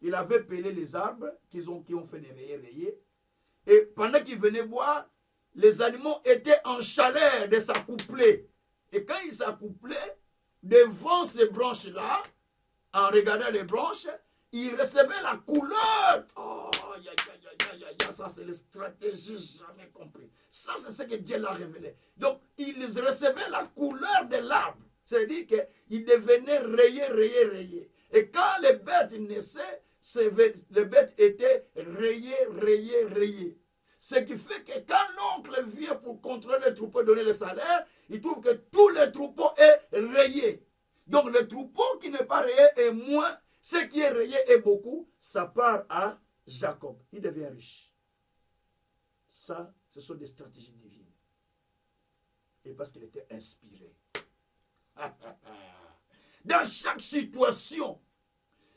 [SPEAKER 1] ils avaient pelé les arbres qui ont fait des rayés. Et pendant qu'ils venaient boire, les animaux étaient en chaleur de s'accoupler. Et quand ils s'accouplaient, devant ces branches-là, en regardant les branches, ils recevaient la couleur. Oh, ça c'est la stratégie jamais compris. Ça c'est ce que Dieu l'a révélé. Donc, ils recevaient la couleur de l'arbre. C'est-à-dire qu'ils devenaient rayés. Et quand les bêtes naissaient, les bêtes étaient rayées. Ce qui fait que quand l'oncle vient pour contrôler les troupeaux, donner le salaire, il trouve que tous les troupeaux est rayé. Donc le troupeau qui n'est pas rayé est moins, ce qui est rayé est beaucoup, ça part à Jacob. Il devient riche. Ça, ce sont des stratégies divines. Et parce qu'il était inspiré. Dans chaque situation,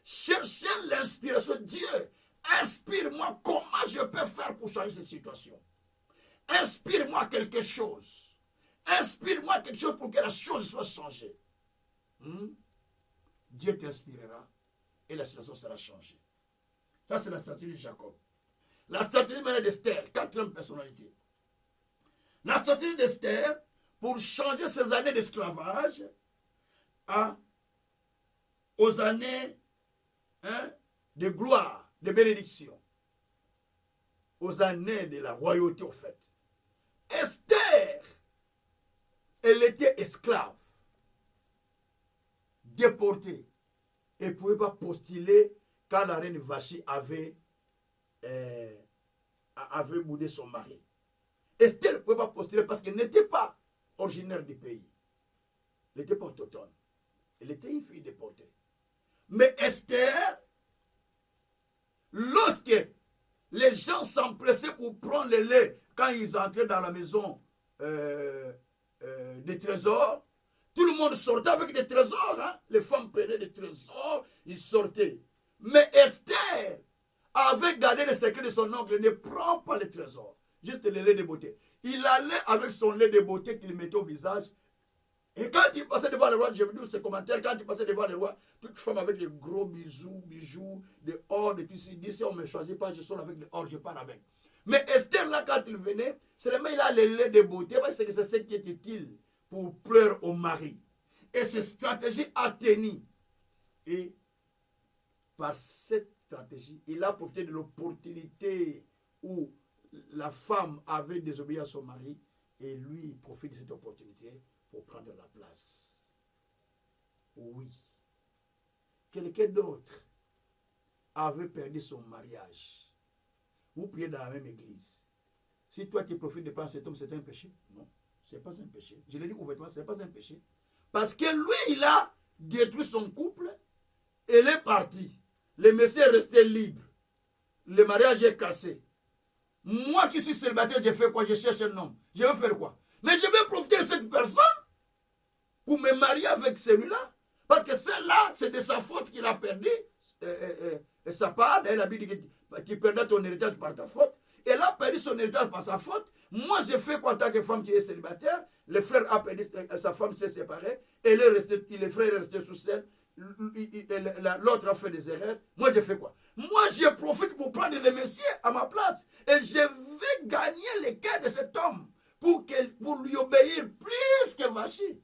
[SPEAKER 1] cherchez l'inspiration. Dieu, inspire-moi comment je peux faire pour changer cette situation. Inspire-moi quelque chose. Inspire-moi quelque chose pour que la chose soit changée. Dieu t'inspirera et la situation sera changée. Ça, c'est la stratégie de Jacob. La stratégie d'Esther, quatrième personnalité. La stratégie d'Esther, pour changer ses années d'esclavage aux années de gloire, de bénédiction, aux années de la royauté, au fait. Esther, elle était esclave, déportée, et ne pouvait pas postuler quand la reine Vachi avait boudé son mari. Esther ne pouvait pas postuler parce qu'elle n'était pas originaire du pays. Elle n'était pas autochtone. Elle était une fille déportée. Mais Esther, lorsque les gens s'empressaient pour prendre le lait quand ils entraient dans la maison des trésors, tout le monde sortait avec des trésors. Hein? Les femmes prenaient des trésors, ils sortaient. Mais Esther avait gardé le secret de son oncle. Ne prend pas les trésors, juste le lait de beauté. Il allait avec son lait de beauté qu'il mettait au visage. Et quand il passait devant le roi, j'ai vu ces commentaires, quand il passait devant le roi, toute femme avec des gros bijoux, des or, des tissus, dit si on ne me choisit pas, je sors avec des or, je pars avec. Mais Esther, là, quand il venait, seulement il a le lait de beauté, parce que c'est ce qui est utile pour pleurer au mari. Et cette stratégie a tenu. Et par cette stratégie, il a profité de l'opportunité où la femme avait désobéi à son mari, et lui, il profite de cette opportunité pour prendre la place. Oui. Quelqu'un d'autre avait perdu son mariage. Vous priez dans la même église. Si toi tu profites de prendre cet homme, c'est un péché? Non, ce n'est pas un péché. Je l'ai dit ouvertement, ce n'est pas un péché. Parce que lui, il a détruit son couple, elle est partie. Le monsieur est resté libre. Le mariage est cassé. Moi qui suis célibataire, je fais quoi? Je cherche un homme. Je vais faire quoi? Mais je vais profiter de cette personne pour me marier avec celui-là. Parce que celle-là, c'est de sa faute qu'il a perdu sa part. Elle a dit que tu perdais ton héritage par ta faute. Elle a perdu son héritage par sa faute. Moi, je fais quoi en tant que femme qui est célibataire? Le frère a perdu, sa femme s'est séparée. Le frère est resté sous scène. L'autre a fait des erreurs. Moi, je fais quoi? Moi, je profite pour prendre le monsieur à ma place. Et je vais gagner le cœur de cet homme pour lui obéir plus que Vachi.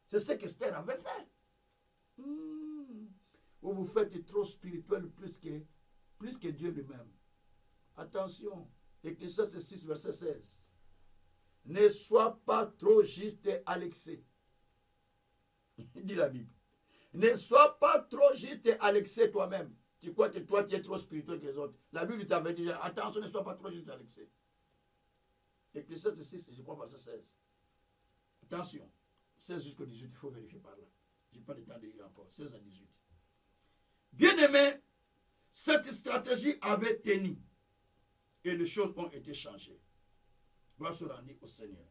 [SPEAKER 1] C'est ce qu'Esther avait fait. Vous vous faites trop spirituel plus que Dieu lui-même. Attention, Ecclésiaste 6, verset 16. Ne sois pas trop juste à l'excès. Dit la Bible. Ne sois pas trop juste à l'excès toi-même. Tu crois que toi tu es trop spirituel que les autres. La Bible t'avait dit, attention, ne sois pas trop juste à l'excès. Ecclésiaste 6, je crois, verset 16. Attention, 16 jusqu'au 18, il faut vérifier par là. Je n'ai pas le temps de lire encore. 16 à 18. Bien-aimé, cette stratégie avait tenu et les choses ont été changées. Gloire soit rendue au Seigneur.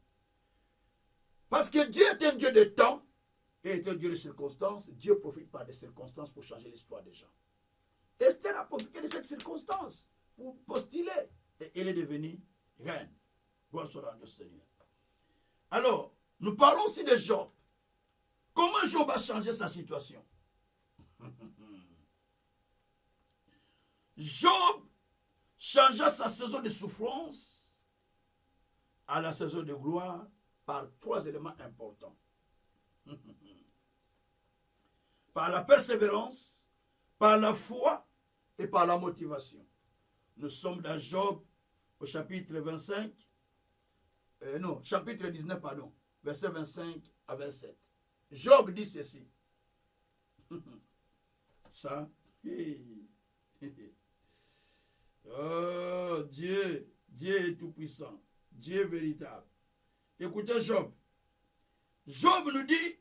[SPEAKER 1] Parce que Dieu est un Dieu de temps et est un Dieu de circonstances. Dieu profite par des circonstances pour changer l'histoire des gens. Esther a profité de cette circonstance pour postuler et elle est devenue reine. Gloire soit rendue au Seigneur. Alors, nous parlons aussi de Job. Comment Job a changé sa situation? Job changea sa saison de souffrance à la saison de gloire par 3 éléments importants. Par la persévérance, par la foi et par la motivation. Nous sommes dans Job au chapitre 25, chapitre 19, pardon, verset 25 à 27. Job dit ceci. Ça, Oh, Dieu est tout-puissant. Dieu est véritable. Écoutez Job. Job nous dit,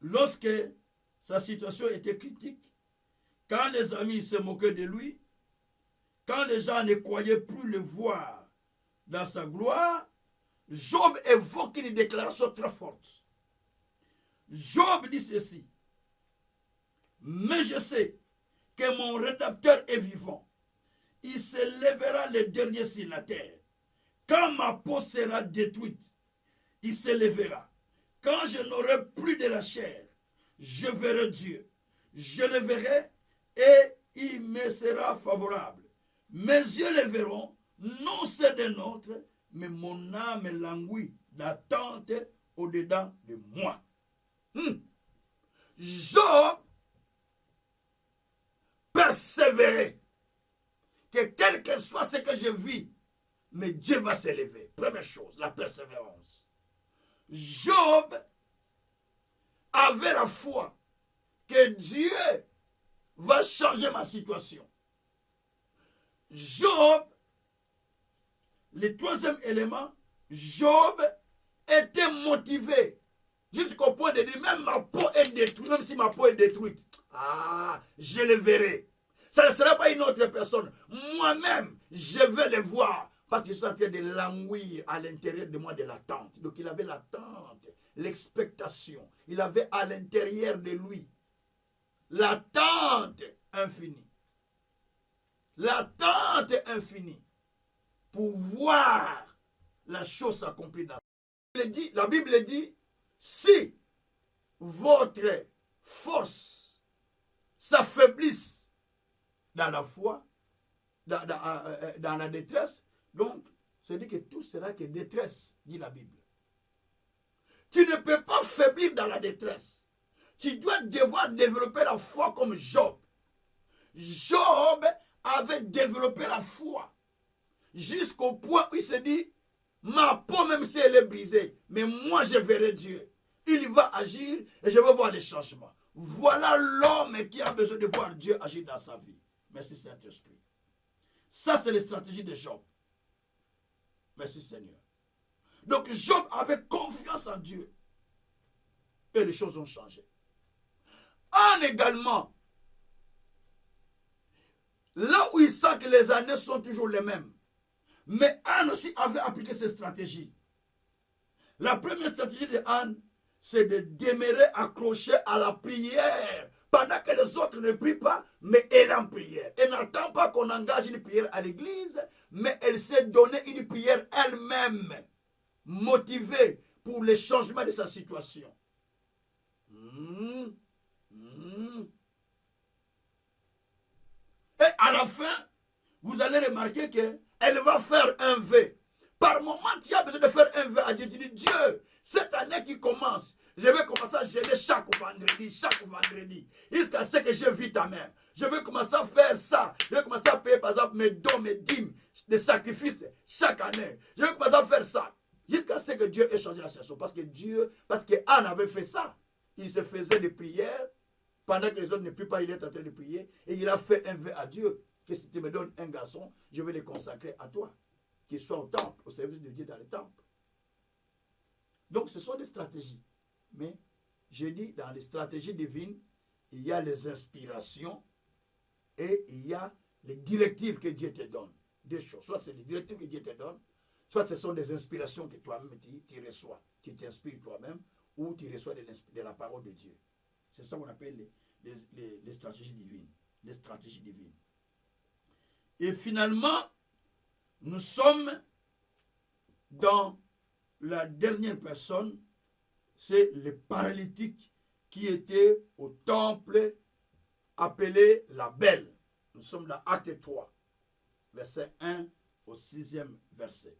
[SPEAKER 1] lorsque sa situation était critique, quand les amis se moquaient de lui, quand les gens ne croyaient plus le voir dans sa gloire, Job évoque une déclaration très forte. Job dit ceci, mais je sais que mon rédempteur est vivant. Il se lèvera le dernier sur la terre. Quand ma peau sera détruite, il se lèvera. Quand je n'aurai plus de la chair, je verrai Dieu. Je le verrai et il me sera favorable. Mes yeux le verront, non c'est des nôtres, mais mon âme languit d'attente au-dedans de moi. Job persévérait que quel que soit ce que je vis, mais Dieu va s'élever. Première chose, la persévérance. Job avait la foi que Dieu va changer ma situation. Job, le troisième élément, Job était motivé jusqu'au point de dire, même ma peau est détruite, même si ma peau est détruite, je le verrai. Ça ne sera pas une autre personne. Moi-même, je vais le voir. Parce que je suis en train de languir à l'intérieur de moi de l'attente. Donc il avait l'attente, l'expectation. Il avait à l'intérieur de lui l'attente infinie. L'attente infinie pour voir la chose s'accomplir dans la Bible dit, si votre force s'affaiblisse dans la foi, dans la détresse, donc, c'est dit que tout sera que détresse, dit la Bible. Tu ne peux pas faiblir dans la détresse. Tu dois devoir développer la foi comme Job. Job avait développé la foi jusqu'au point où il se dit, ma peau même si elle est brisée, mais moi je verrai Dieu. Il va agir et je vais voir les changements. Voilà l'homme qui a besoin de voir Dieu agir dans sa vie. Merci Saint-Esprit. Ça c'est la stratégie de Job. Merci Seigneur. Donc Job avait confiance en Dieu. Et les choses ont changé. Anne également, là où il sent que les années sont toujours les mêmes, mais Anne aussi avait appliqué cette stratégie. La première stratégie de Anne, c'est de demeurer accroché à la prière pendant que les autres ne prient pas, mais elle en prière. Elle n'attend pas qu'on engage une prière à l'église, mais elle s'est donné une prière elle-même, motivée pour le changement de sa situation. Et à la fin, vous allez remarquer qu'elle va faire un vœu. Par moment, tu as besoin de faire un vœu à Dieu. Tu dis, Dieu, cette année qui commence, je vais commencer à jeûner chaque vendredi, jusqu'à ce que je vis ta main. Je vais commencer à faire ça. Je vais commencer à payer, par exemple, mes dons, mes dîmes, des sacrifices chaque année. Je vais commencer à faire ça. Jusqu'à ce que Dieu ait changé la situation. Parce que Anne avait fait ça. Il se faisait des prières. Pendant que les autres ne prient pas, il est en train de prier. Et il a fait un vœu à Dieu. Que si tu me donnes un garçon, je vais le consacrer à toi. Qu'il soit au temple, au service de Dieu dans le temple. Donc ce sont des stratégies. Mais je dis, dans les stratégies divines, il y a les inspirations et il y a les directives que Dieu te donne. Deux choses. Soit c'est les directives que Dieu te donne, soit ce sont des inspirations que toi-même tu reçois. Tu t'inspires toi-même ou tu reçois de la parole de Dieu. C'est ça qu'on appelle les stratégies divines. Les stratégies divines. Et finalement, nous sommes dans la dernière personne, c'est le paralytique qui était au temple appelé la Belle. Nous sommes dans Acte 3, verset 1 au 6e verset.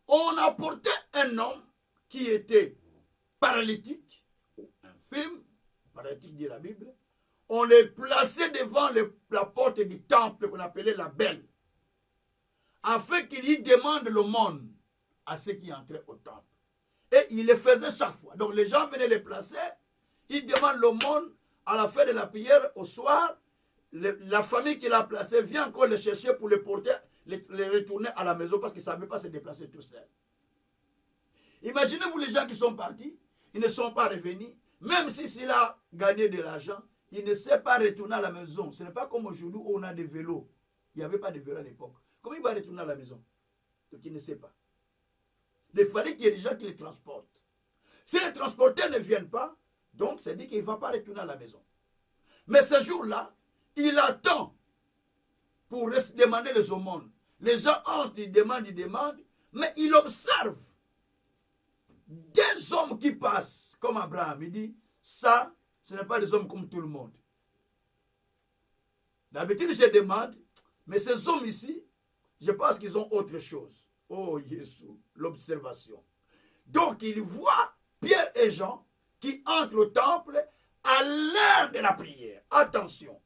[SPEAKER 1] On apportait un homme qui était paralytique, ou infirme, paralytique dit la Bible. On le plaçait devant la porte du temple qu'on appelait la Belle, afin qu'il y demande l'aumône à ceux qui entraient au temple. Et il le faisait chaque fois. Donc les gens venaient les placer, ils demandent l'aumône à la fin de la prière au soir, la famille qui l'a placé vient encore le chercher pour le porter, les retourner à la maison parce qu'ils ne savaient pas se déplacer tout seuls. Imaginez-vous les gens qui sont partis, ils ne sont pas revenus, même s'il a gagné de l'argent, il ne sait pas retourner à la maison. Ce n'est pas comme aujourd'hui où on a des vélos. Il n'y avait pas de vélos à l'époque. Comment il va retourner à la maison? Donc il ne sait pas. Il fallait qu'il y ait des gens qui les transportent. Si les transporteurs ne viennent pas, donc ça dit qu'il ne va pas retourner à la maison. Mais ce jour-là, il attend pour demander les aumônes. Les gens entrent, ils demandent, mais il observe des hommes qui passent, comme Abraham. Il dit, ça, ce n'est pas des hommes comme tout le monde. D'habitude, je demande, mais ces hommes ici, je pense qu'ils ont autre chose. Oh, Jésus, l'observation. Donc, il voit Pierre et Jean qui entrent au temple à l'heure de la prière. Attention,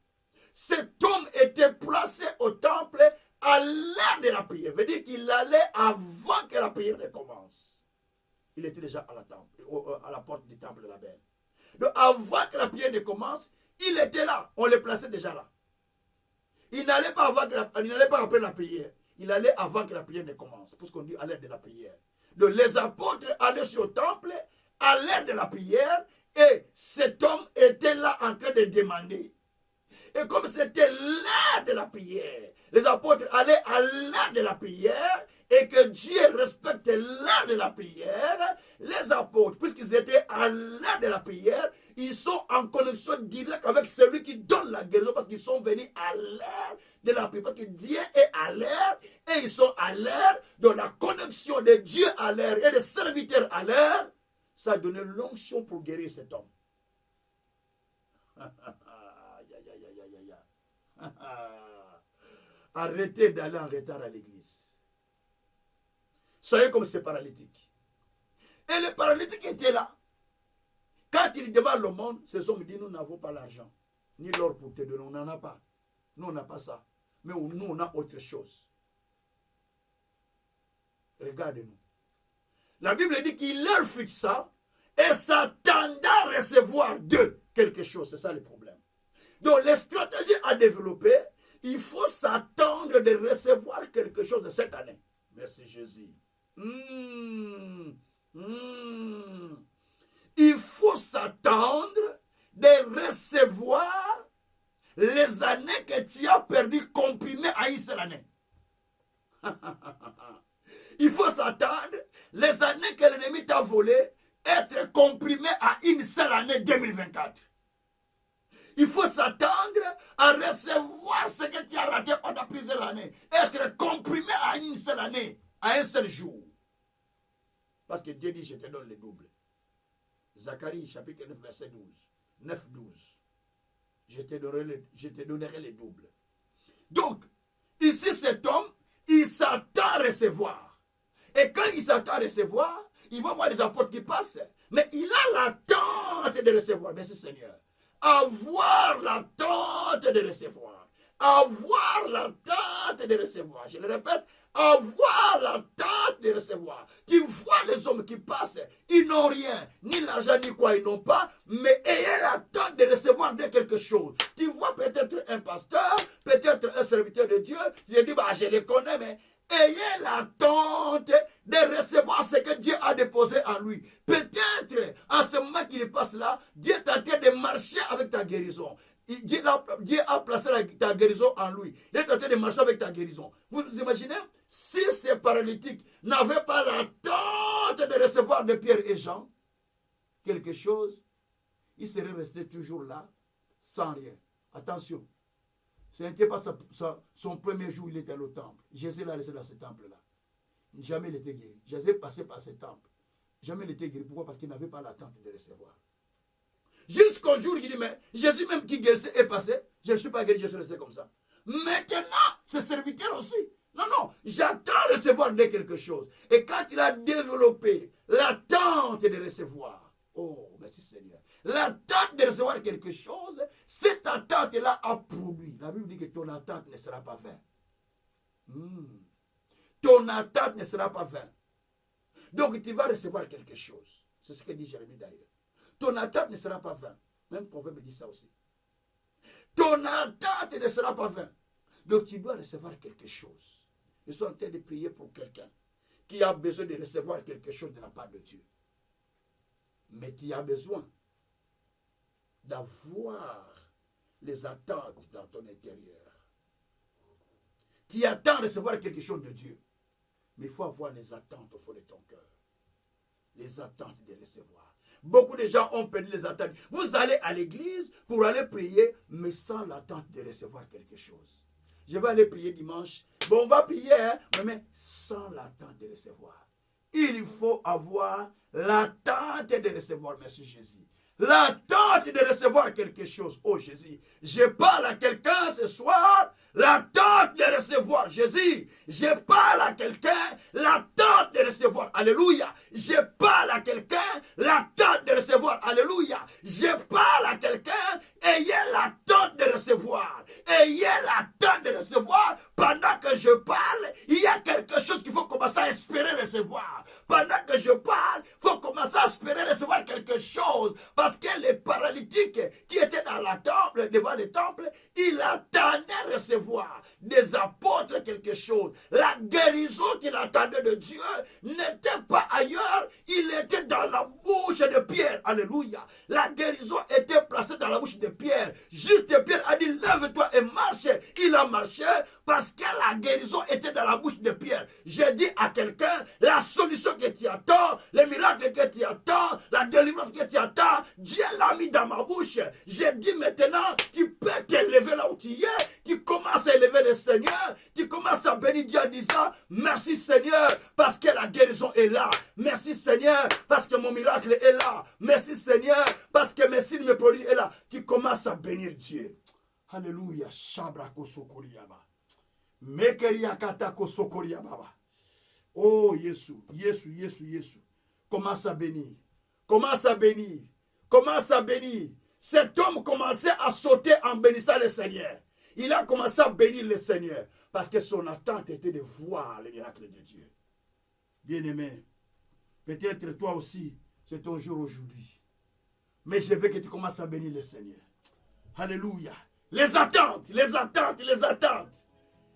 [SPEAKER 1] cet homme était placé au temple à l'heure de la prière. Ça veut dire qu'il allait avant que la prière ne commence. Il était déjà à la porte du temple de la Belle. Donc, avant que la prière ne commence, il était là. On le plaçait déjà là. Il n'allait pas après la prière. Il allait avant que la prière ne commence. Parce qu'on dit à l'heure de la prière. Donc, les apôtres allaient sur le temple à l'heure de la prière. Et cet homme était là en train de demander. Et comme c'était l'heure de la prière, les apôtres allaient à l'heure de la prière. Et que Dieu respecte l'heure de la prière, les apôtres, puisqu'ils étaient à l'heure de la prière, ils sont en connexion directe avec celui qui donne la guérison, parce qu'ils sont venus à l'heure de la prière, parce que Dieu est à l'heure, et ils sont à l'heure, de la connexion de Dieu à l'heure et des serviteurs à l'heure, ça a donné l'onction pour guérir cet homme. Arrêtez d'aller en retard à l'église. Soyez comme ces paralytiques. Et les paralytiques étaient là. Quand ils demandent le monde, ces hommes disent, nous n'avons pas l'argent, ni l'or pour te donner, on n'en a pas. Nous, on n'a pas ça. Mais nous, on a autre chose. Regardez-nous. La Bible dit qu'il leur fixa et s'attendait à recevoir d'eux quelque chose. C'est ça le problème. Donc, les stratégies à développer, il faut s'attendre de recevoir quelque chose de cette année. Merci Jésus. Il faut s'attendre de recevoir les années que tu as perdues comprimées à une seule année. Il faut s'attendre les années que l'ennemi t'a volées être comprimées à une seule année 2024. Il faut s'attendre à recevoir ce que tu as raté pendant plusieurs années, être comprimé à une seule année, à un seul jour. Parce que Dieu dit, je te donne le double. Zacharie, chapitre 9, verset 12. 9, 12. Je te donnerai le double. Donc, ici, cet homme, il s'attend à recevoir. Et quand il s'attend à recevoir, il va voir les apôtres qui passent. Mais il a l'attente de recevoir. Merci Seigneur. Avoir l'attente de recevoir. Avoir l'attente de recevoir. Je le répète, avoir l'attente de recevoir. Tu vois les hommes qui passent, ils n'ont rien, ni l'argent, ni quoi, ils n'ont pas, mais ayez l'attente de recevoir de quelque chose. Tu vois peut-être un pasteur, peut-être un serviteur de Dieu, tu te dis, bah, je les connais, mais ayez l'attente de recevoir ce que Dieu a déposé en lui. Peut-être, en ce moment qu'il passe là, Dieu est en train de marcher avec ta guérison. Dieu a placé ta guérison en lui. Il est en train de marcher avec ta guérison. Vous imaginez, si ces paralytiques n'avaient pas l'attente de recevoir de Pierre et Jean quelque chose, ils seraient restés toujours là, sans rien. Attention, ce n'était pas son premier jour, il était au temple. Jésus l'a laissé dans ce temple-là. Jamais il était guéri. Jésus est passé par ce temple. Jamais il était guéri. Pourquoi? Parce qu'il n'avait pas l'attente de recevoir. Jusqu'au jour où il dit, mais Jésus même qui guérissait est passé, je ne suis pas guéri, je suis resté comme ça. Maintenant, ce serviteur aussi. Non, non, j'attends de recevoir de quelque chose. Et quand il a développé l'attente de recevoir, oh, merci Seigneur, l'attente de recevoir quelque chose, cette attente-là a produit. La Bible dit que ton attente ne sera pas vaine. Ton attente ne sera pas vaine. Donc tu vas recevoir quelque chose. C'est ce que dit Jérémie d'ailleurs. Ton attente ne sera pas vaine. Même Proverbe dit ça aussi. ton attente ne sera pas vaine. Donc tu dois recevoir quelque chose. Je suis en train de prier pour quelqu'un qui a besoin de recevoir quelque chose de la part de Dieu. Mais tu as besoin d'avoir les attentes dans ton intérieur. Tu attends recevoir quelque chose de Dieu. Mais il faut avoir les attentes au fond de ton cœur. Les attentes de recevoir. Beaucoup de gens ont perdu les attentes. Vous allez à l'église pour aller prier, mais sans l'attente de recevoir quelque chose. Je vais aller prier dimanche. Bon, on va prier, hein, mais sans l'attente de recevoir. Il faut avoir l'attente de recevoir. Merci Jésus. L'attente de recevoir quelque chose. Oh Jésus, je parle à quelqu'un ce soir. L'attente de recevoir. Jésus, je parle à quelqu'un. L'attente de recevoir. Alléluia. Je parle à quelqu'un. L'attente de recevoir. Alléluia. Je parle à quelqu'un. Ayez l'attente de recevoir. Ayez l'attente de recevoir. Pendant que je parle, il y a quelque chose qu'il faut commencer à espérer recevoir. Pendant que je parle, il faut commencer à espérer recevoir quelque chose. Parce que les paralytiques qui étaient dans la temple, devant le temple, ils attendaient recevoir des apôtres quelque chose. La guérison qu'il attendait de Dieu n'était pas ailleurs, il était dans la bouche de Pierre. Alléluia. La guérison était placée dans la bouche de Pierre. Juste Pierre a dit, lève-toi et marche. Il a marché parce que la guérison était dans la bouche de Pierre. J'ai dit à quelqu'un, la solution que tu attends, le miracle que tu attends, la délivrance que tu attends, Dieu l'a mis dans ma bouche. J'ai dit maintenant, tu peux t'élever là où tu es, tu commences à élever le Seigneur, tu commences à bénir Dieu en disant, merci Seigneur, parce que la guérison est là. Merci Seigneur, parce que mon miracle est là. Merci Seigneur, parce que mes signes, mes produits est là. Tu commences à bénir Dieu. Alléluia. Shabrako sokoriyaba. Mekeriakatako sokoriyaba. Oh, Jésus, Jésus, Jésus, Jésus. Commence à bénir. Commence à bénir. Commence à bénir. Cet homme commençait à sauter en bénissant le Seigneur. Il a commencé à bénir le Seigneur. Parce que son attente était de voir le miracle de Dieu. Bien-aimé, peut-être toi aussi, c'est ton jour aujourd'hui. Mais je veux que tu commences à bénir le Seigneur. Alléluia. Les attentes, les attentes, les attentes.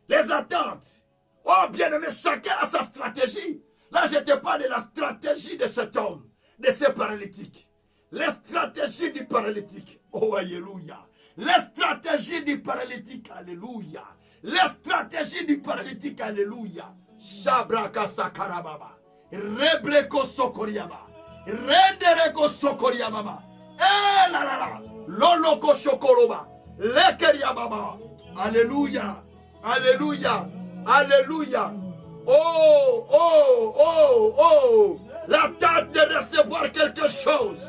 [SPEAKER 1] Les attentes. Oh, bien-aimé, chacun a sa stratégie. Là, je te parle de la stratégie de cet homme, de ce paralytique. Les stratégies du paralytique. Oh, alléluia. Les stratégies du paralytique. Alléluia. Les stratégies du paralytique. Alléluia. Shabraka sakarababa. Rebreko sokoriaba. Rendereko sokoriaba. Eh la la la. Loloko shokoroba. Lekeriababa. Alléluia. Alléluia. Alléluia. Oh, oh, oh, oh. L'attente de recevoir quelque chose.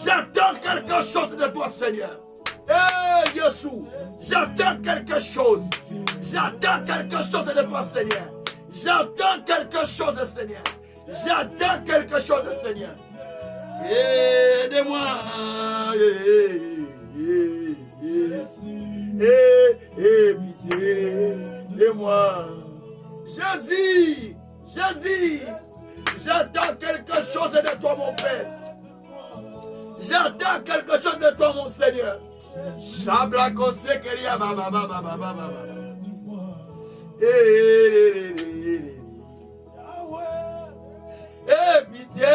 [SPEAKER 1] J'attends quelque chose de toi, Seigneur. Eh, Jésus, j'attends quelque chose. J'attends quelque chose de toi, Seigneur. J'attends quelque chose, Seigneur. J'attends quelque chose, Seigneur. Aide-moi. Pitié de moi. Jésus, Jésus, j'attends quelque chose de toi, mon Père. J'attends quelque chose de toi, mon Seigneur. Shabrako sekeria baba baba baba baba. Pitié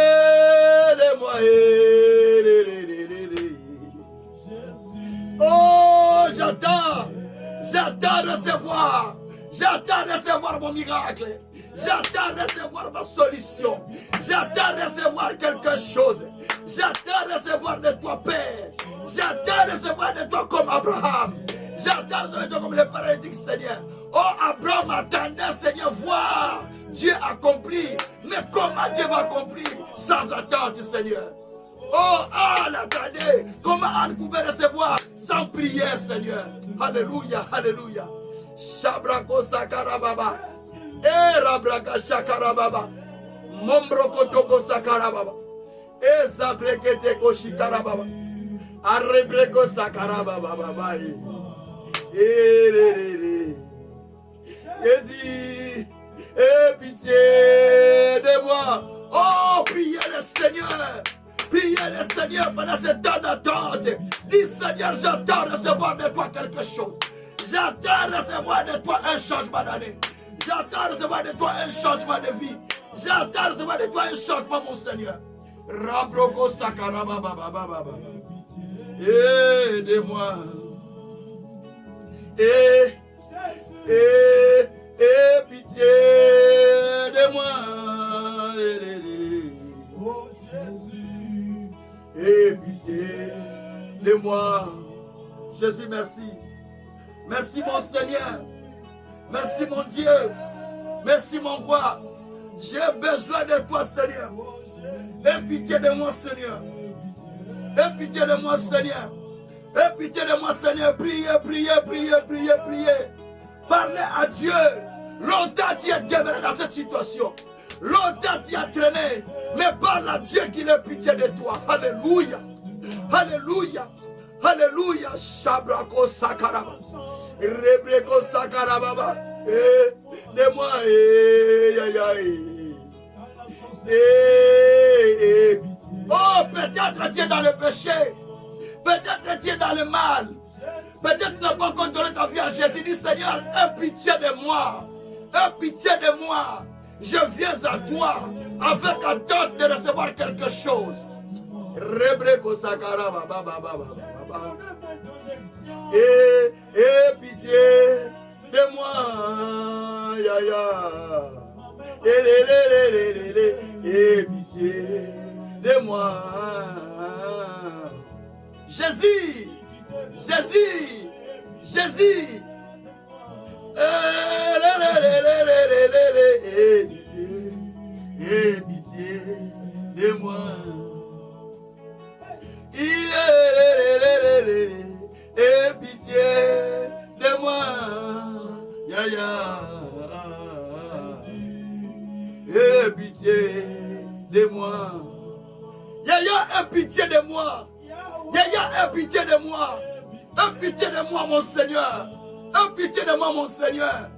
[SPEAKER 1] de moi. Oh, j'attends recevoir. J'attends recevoir mon miracle. J'attends recevoir ma solution. J'attends recevoir quelque chose. J'attends recevoir de toi, Père. J'attends recevoir de toi comme Abraham. J'attends de toi comme le paralytique, Seigneur. Oh, Abraham attendait, Seigneur, voir Dieu accompli. Mais comment Dieu va accomplir sans attente, Seigneur? Oh, Anne attendait. Comment Anne pouvait recevoir sans prière, Seigneur? Alléluia, alléluia. Shabrako sakarababa. Rabraka shakarababa. Mombroko toko sakarababa. Zabrekete koshikarababa. Arrebreko sakarababa. Jésus, aie pitié de moi. Oh, priez le Seigneur. Priez le Seigneur pendant ce temps d'attente. Dis Seigneur, j'attends recevoir de toi quelque chose. J'attends recevoir de toi un changement d'année. J'attends recevoir de toi un changement de vie. J'attends recevoir de toi un changement, mon Seigneur. Rabroko sakaraba baba baba. Aidez-moi. Pitié de moi.
[SPEAKER 2] Oh Jésus.
[SPEAKER 1] Pitié de moi. Jésus, merci. Merci mon Seigneur. Merci mon Dieu. Merci mon roi. J'ai besoin de toi, Seigneur. Aie pitié de moi, Seigneur. Aie pitié de moi, Seigneur. Aie pitié de moi, Seigneur. Priez, priez, priez, priez, priez. Parlez à Dieu. Longtemps tu es demeuré dans cette situation. Longtemps tu as traîné. Mais parle à Dieu qu'il ait pitié de toi. Alléluia. Alléluia. Alléluia. Shabrako sakaraba. Rebreko sakaraba. De moi. Oh, peut-être tu es dans le péché. Peut-être tu es dans le mal. Peut-être tu n'as pas encore donné ta vie à Jésus. Dis Seigneur, aie pitié de moi. Aie pitié de moi. Je viens à toi avec attente de recevoir quelque chose. Rebreko sakaraba baba baba baba. Et pitié de moi. Ya ya. Et pitié de moi. Jésus, Jésus, Jésus. Et pitié de moi. Et pitié de moi. Ya ya. Aie pitié de moi. Yaya, aie pitié de moi. Yaya, aie pitié de moi. Aie pitié de moi, mon Seigneur. Aie pitié de moi, mon Seigneur.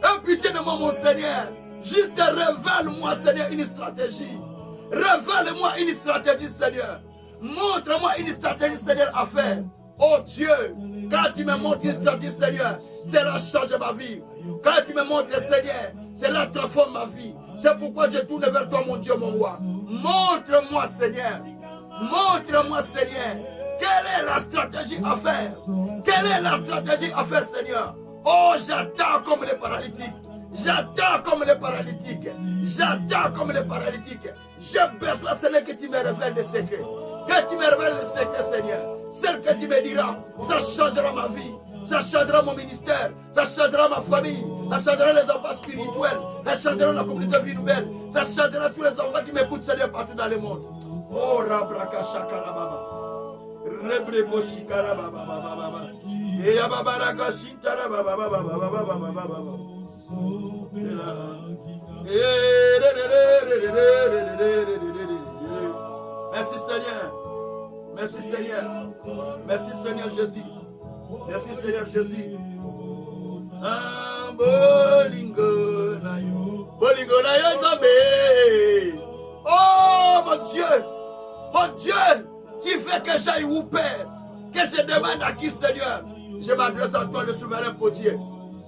[SPEAKER 1] Aie pitié de moi, mon Seigneur. Juste révèle-moi, Seigneur, une stratégie. Révèle-moi une stratégie, Seigneur. Montre-moi une stratégie, Seigneur, à faire. Oh Dieu, quand tu me montres une stratégie, Seigneur, cela change ma vie. Quand tu me montres, Seigneur, cela transforme ma vie. C'est pourquoi je tourne vers toi, mon Dieu, mon roi. Montre-moi, Seigneur. Montre-moi, Seigneur. Quelle est la stratégie à faire? Quelle est la stratégie à faire, Seigneur? Oh, j'attends comme les paralytiques. J'attends comme les paralytiques. J'attends comme les paralytiques. J'ai besoin, Seigneur, que tu me révèles les secrets. Que tu me révèles les secrets, Seigneur. Celle que tu me diras, ça changera ma vie. Ça changera mon ministère. Ça changera ma famille. Ça changera les enfants spirituels. Ça changera la communauté vie nouvelle. Ça changera tous les enfants qui m'écoutent, Seigneur, partout dans le monde. Oh, Rabraka Shakara Baba. Rebreko Shikara Baba Baba. Eya Babaraka Shintara Baba Baba Baba Baba. Merci Seigneur. Merci Seigneur. Merci Seigneur Jésus. Merci Seigneur Jésus. Bolingo na yo. Bolingo na yo tombe. Oh mon Dieu. Mon Dieu. Qui fait que j'aille où Père? Que je demande à qui Seigneur? Je m'adresse à toi le souverain potier.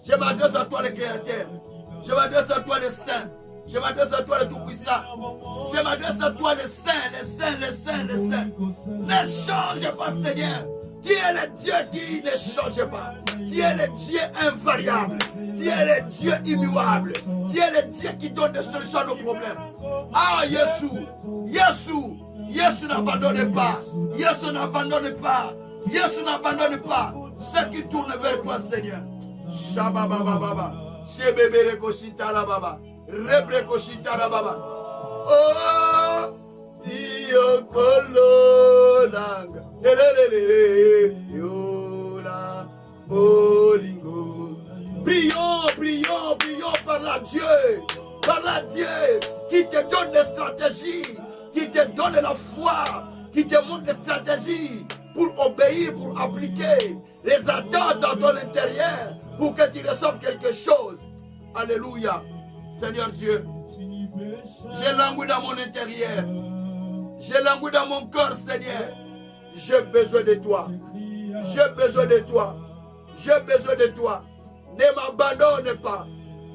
[SPEAKER 1] Je m'adresse à toi le créateur. Je m'adresse à toi le saint. Je m'adresse à toi le tout-puissant. Je m'adresse à toi le saint, le saint, le saint, le saint. Ne change pas, Seigneur. Tu es le Dieu qui ne change pas. Tu es le Dieu invariable. Tu es le Dieu immuable. Tu es le Dieu qui donne des solutions à nos problèmes. Ah, Jésus, Jésus, Jésus n'abandonne pas. Jésus n'abandonne pas. Jésus n'abandonne pas. Ceux qui tournent vers toi, Seigneur. Shababababa. Shebebere koshitara baba. Rebre koshitara baba. Oh, Dio kolonanga. Yola bolingo. Prions, prions, prions par la Dieu. Par la Dieu qui te donne des stratégies, qui te donne la foi, qui te montre des stratégies pour obéir, pour appliquer les attentes dans ton intérieur, pour que tu reçoives quelque chose. Alléluia. Seigneur Dieu, j'ai langué dans mon intérieur. J'ai languis dans mon corps, Seigneur. J'ai besoin de toi. J'ai besoin de toi. J'ai besoin de toi. Ne m'abandonne pas.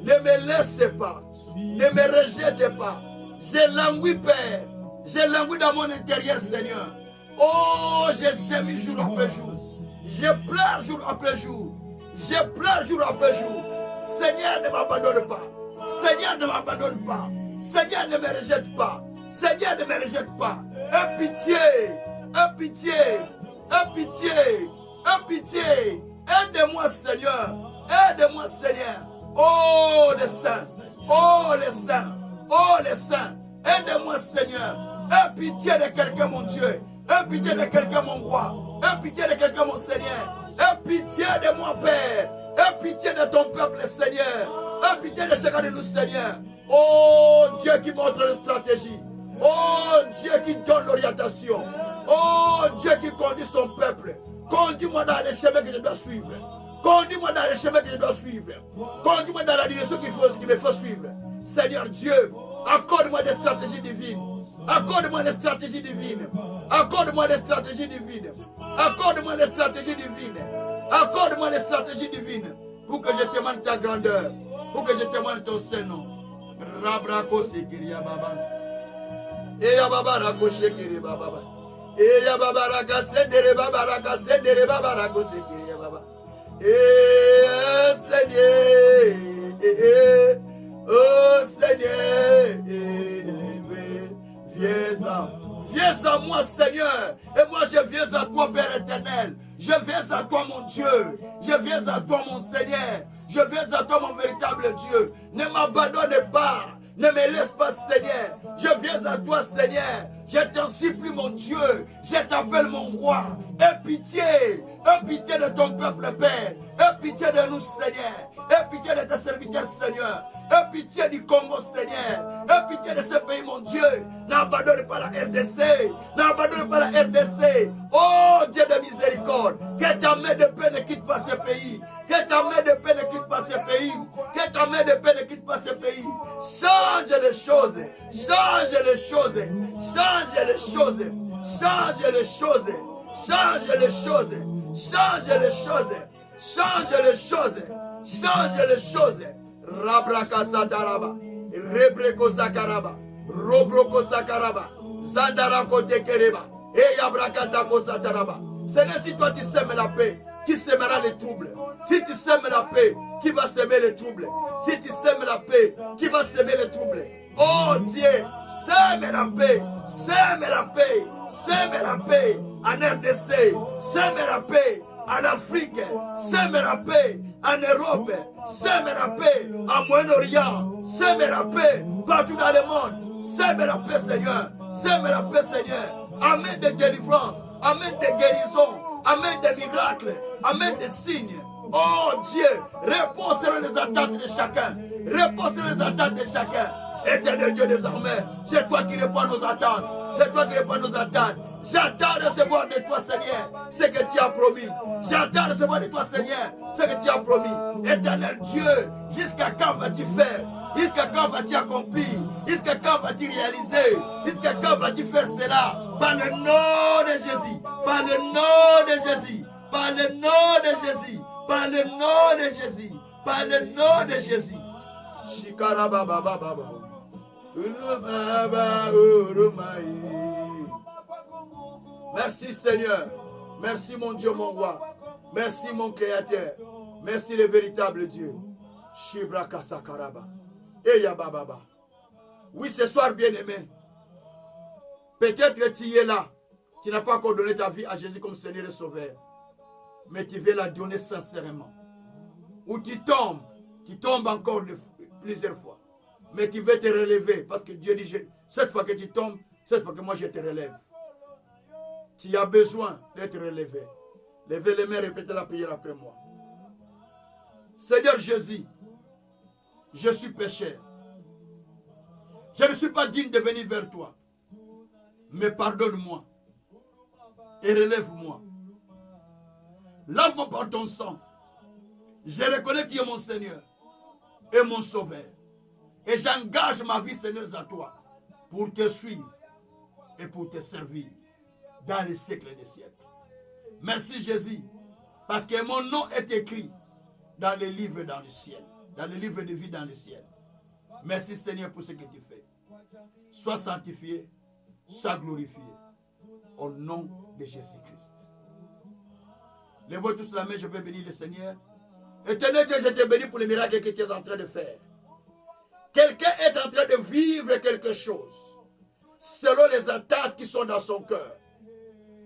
[SPEAKER 1] Ne me laisse pas. Ne me rejette pas. J'ai langui, Père. J'ai langui dans mon intérieur, Seigneur. Oh, j'ai gémi jour après jour. Je pleure jour après jour. Je pleure jour après jour. Seigneur, ne m'abandonne pas. Seigneur, ne m'abandonne pas. Seigneur, ne me rejette pas. Seigneur, ne me rejette pas. Aie pitié. Aie pitié. Aie pitié. Aie pitié. Aide-moi, Seigneur. Aide-moi, Seigneur. Oh, les saints. Oh, les saints. Oh, les saints. Aide-moi, Seigneur. Aie pitié de quelqu'un, mon Dieu. Aie pitié de quelqu'un, mon roi. Aie pitié de quelqu'un, mon Seigneur. Aie pitié de moi, Père. Aie pitié de ton peuple, Seigneur. Aie pitié de chacun de nous, Seigneur. Oh, Dieu qui montre la stratégie. Oh, Dieu qui donne l'orientation. Oh, Dieu qui conduit son peuple. Conduis-moi dans les chemins que je dois suivre. Conduis-moi dans les chemins que je dois suivre. Conduis-moi dans la direction qu'il me faut suivre. Seigneur Dieu, accorde-moi des stratégies divines. Accorde-moi des stratégies divines. Accorde-moi des stratégies divines. Accorde-moi des stratégies divines. Accorde-moi des stratégies divines. Pour que je témoigne ta grandeur. Pour que je témoigne ton Saint-Nom. Rabrako sekiria baba. Eya baba rako shekiri baba. Eya baba raka sendere baba raka sendere baba rako sekiria baba. Eh Seigneur. Oh Seigneur. Viens à moi, Seigneur. Et moi, je viens à toi, Père éternel. Je viens à toi, mon Dieu. Je viens à toi, mon Seigneur. Je viens à toi, mon véritable Dieu. Ne m'abandonne pas. Ne me laisse pas, Seigneur. Je viens à toi, Seigneur. Je t'en supplie, mon Dieu. Je t'appelle mon roi. Aie pitié. Aie pitié de ton peuple, Père. Aie pitié de nous, Seigneur. Aie pitié de tes serviteurs, Seigneur. Aie pitié du Congo, Seigneur. Aie pitié de ce pays, mon Dieu. N'abandonne pas la RDC. N'abandonne pas la RDC. Oh, Dieu de miséricorde. Que ta main de paix ne quitte pas ce pays. Que ta main de paix ne quitte pas ce pays. Que ta main de paix ne quitte pas ce pays. Change les choses. Change les choses. Change les choses. Change les choses. Change les choses. Change les choses. Change les choses. Change les choses. Rabraka Sadaraba. Rebreko Sakaraba. Robroko Sakaraba. Zandarako Tekereba. Et Yabrakatako Sadaraba. Seigneur, si toi tu sèmes la paix, qui sèmera les troubles? Si tu sèmes la paix, qui va s'aimer les troubles? Si tu sèmes la paix, qui va s'aimer les troubles? Oh Dieu, sème la paix, sème la paix, sème la paix en RDC, sème la paix en Afrique, sème la paix en Europe, sème la paix en Moyen-Orient, sème la paix partout dans le monde, sème la paix Seigneur, sème la paix Seigneur. Amen de délivrance, amen de guérison, amen de miracles, amen de signes. Oh Dieu, réponds sur les attentes de chacun. Réponds sur les attentes de chacun. Éternel Dieu désormais, c'est toi qui réponds à nos attentes. C'est toi qui réponds à nos attentes. J'attends de recevoir de toi, Seigneur, ce que tu as promis. J'attends de recevoir de toi, Seigneur, ce que tu as promis. Éternel Dieu, jusqu'à quand vas-tu faire? Jusqu'à quand vas-tu accomplir? Jusqu'à quand vas-tu réaliser? Jusqu'à quand vas-tu faire cela? Par le nom de Jésus. Par le nom de Jésus. Par le nom de Jésus. Par le nom de Jésus. Par le nom de Jésus. Shikaraba baba baba. Merci Seigneur. Merci mon Dieu, mon roi. Merci mon Créateur. Merci le véritable Dieu. Shibraka Sakaraba. Eya Baba. Oui, ce soir, bien-aimé, peut-être que tu es là, tu n'as pas encore donné ta vie à Jésus comme Seigneur et Sauveur, mais tu veux la donner sincèrement. Ou tu tombes encore plusieurs fois, mais tu veux te relever, parce que Dieu dit, cette fois que tu tombes, cette fois que moi je te relève. Tu as besoin d'être relevé. Levez les mains, répétez la prière après moi. Seigneur Jésus, je suis pécheur. Je ne suis pas digne de venir vers toi. Mais pardonne-moi. Et relève-moi. Lave-moi par ton sang. Je reconnais que tu es mon Seigneur et mon Sauveur. Et j'engage ma vie, Seigneur, à toi pour te suivre et pour te servir dans les siècles des siècles. Merci Jésus, parce que mon nom est écrit dans les livres dans le ciel, dans le livre de vie dans le ciel. Merci Seigneur pour ce que tu fais. Sois sanctifié, sois glorifié, au nom de Jésus-Christ. Lève tous la main, je vais bénir le Seigneur. Éternel Dieu, je te bénis pour les miracles que tu es en train de faire. Quelqu'un est en train de vivre quelque chose selon les attentes qui sont dans son cœur.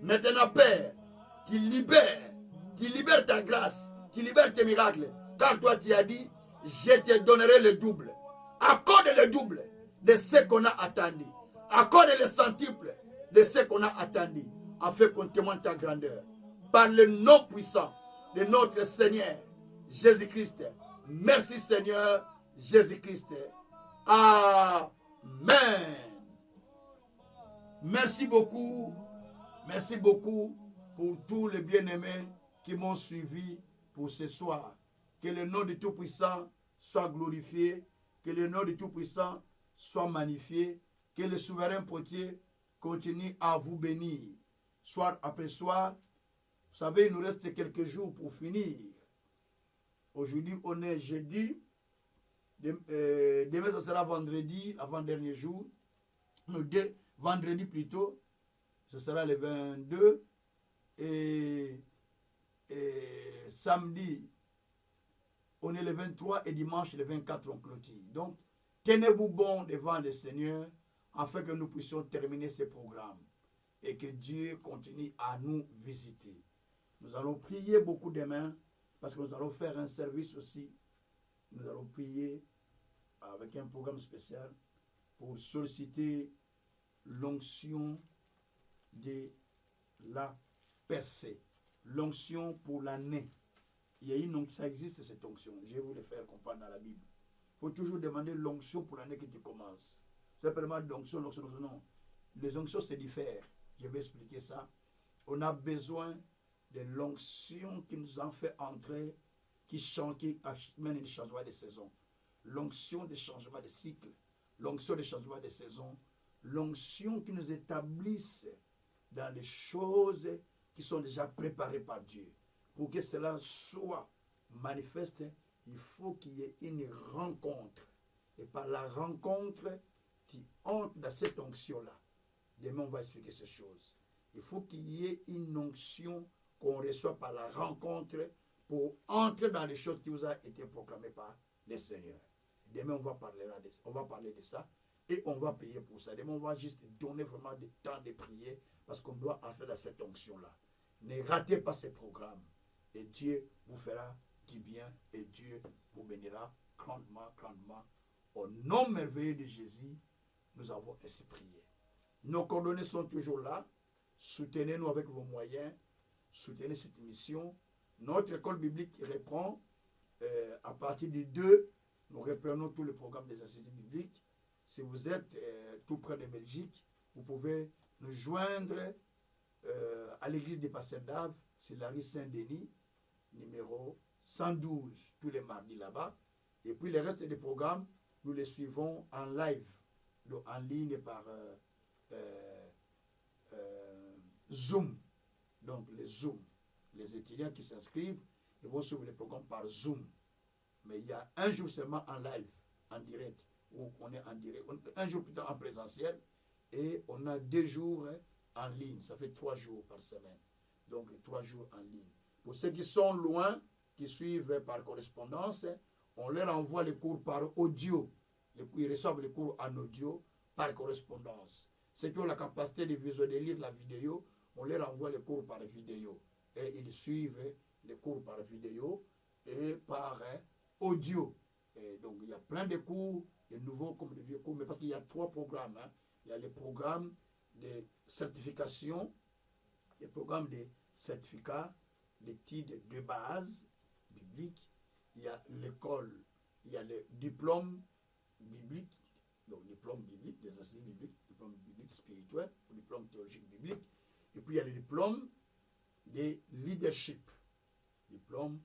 [SPEAKER 1] Maintenant, Père, tu libères ta grâce, tu libères tes miracles. Car toi, tu as dit, je te donnerai le double. Accorde le double de ce qu'on a attendu. Accorde le centuple de ce qu'on a attendu, afin qu'on témoigne ta grandeur. Par le nom puissant de notre Seigneur Jésus-Christ. Merci Seigneur Jésus-Christ. Amen. Merci beaucoup pour tous les bien-aimés qui m'ont suivi pour ce soir. Que le nom du Tout-Puissant soit glorifié, que le nom du Tout-Puissant soit magnifié, que le souverain potier continue à vous bénir. Soir après soir, vous savez, il nous reste quelques jours pour finir. Aujourd'hui, on est jeudi. Demain, ce sera vendredi, avant-dernier jour. Vendredi plutôt. Ce sera le 22. Et samedi, on est le 23 et dimanche, le 24, on clôture. Donc, tenez-vous bon devant le Seigneur afin que nous puissions terminer ce programme et que Dieu continue à nous visiter. Nous allons prier beaucoup demain parce que nous allons faire un service aussi. Nous allons prier avec un programme spécial pour solliciter l'onction de la percée. L'onction pour l'année. Il y a une onction, ça existe cette onction. Je vais vous le faire comprendre dans la Bible. Il faut toujours demander l'onction pour l'année que tu commences. Simplement l'onction, non. Les onctions se diffèrent. Je vais expliquer ça. On a besoin de l'onction qui nous en fait entrer, qui mène un changement de saison. L'onction de changement de cycle. L'onction de changement de saison. L'onction qui nous établisse dans les choses qui sont déjà préparées par Dieu. Pour que cela soit manifeste, il faut qu'il y ait une rencontre. Et par la rencontre, tu entres dans cette onction-là. Demain, on va expliquer ces choses. Il faut qu'il y ait une onction qu'on reçoit par la rencontre pour entrer dans les choses qui vous ont été proclamées par le Seigneur. Demain, on va parler de ça et on va payer pour ça. Demain, on va juste donner vraiment du temps de prier parce qu'on doit entrer dans cette onction-là. Ne ratez pas ce programme et Dieu vous fera du bien et Dieu vous bénira grandement, grandement. Au nom merveilleux de Jésus, nous avons ainsi prié. Nos coordonnées sont toujours là. Soutenez-nous avec vos moyens. Soutenez cette mission. Notre école biblique reprend à partir du 2. Nous reprenons tout le programme des instituts bibliques. Si vous êtes tout près de Belgique, vous pouvez nous joindre à l'église des Pasteurs d'Ave, c'est la rue Saint-Denis, numéro 112, tous les mardis là-bas. Et puis le reste des programmes, nous les suivons en live, donc en ligne par Zoom. Donc les Zoom, les étudiants qui s'inscrivent, ils vont suivre les programmes par Zoom. Mais il y a un jour seulement en live, en direct, où on est en direct. Un jour plutôt en présentiel et on a 2 jours en ligne. Ça fait 3 jours par semaine. Donc 3 jours en ligne. Pour ceux qui sont loin, qui suivent par correspondance, on leur envoie les cours par audio. Ils reçoivent les cours en audio par correspondance. Ceux qui ont la capacité de visualiser, de lire la vidéo, on leur envoie les cours par vidéo. Et ils suivent les cours par vidéo et par audio. Et donc il y a plein de cours, de nouveaux comme de vieux cours, mais parce qu'il y a 3 programmes. Il y a les programmes de certification, les programmes de certificats, d'études de base biblique. Il y a l'école, il y a le diplôme biblique, donc diplôme biblique, des instituts bibliques, diplôme biblique spirituel, diplôme théologique biblique. Et puis il y a le diplôme de leadership, diplôme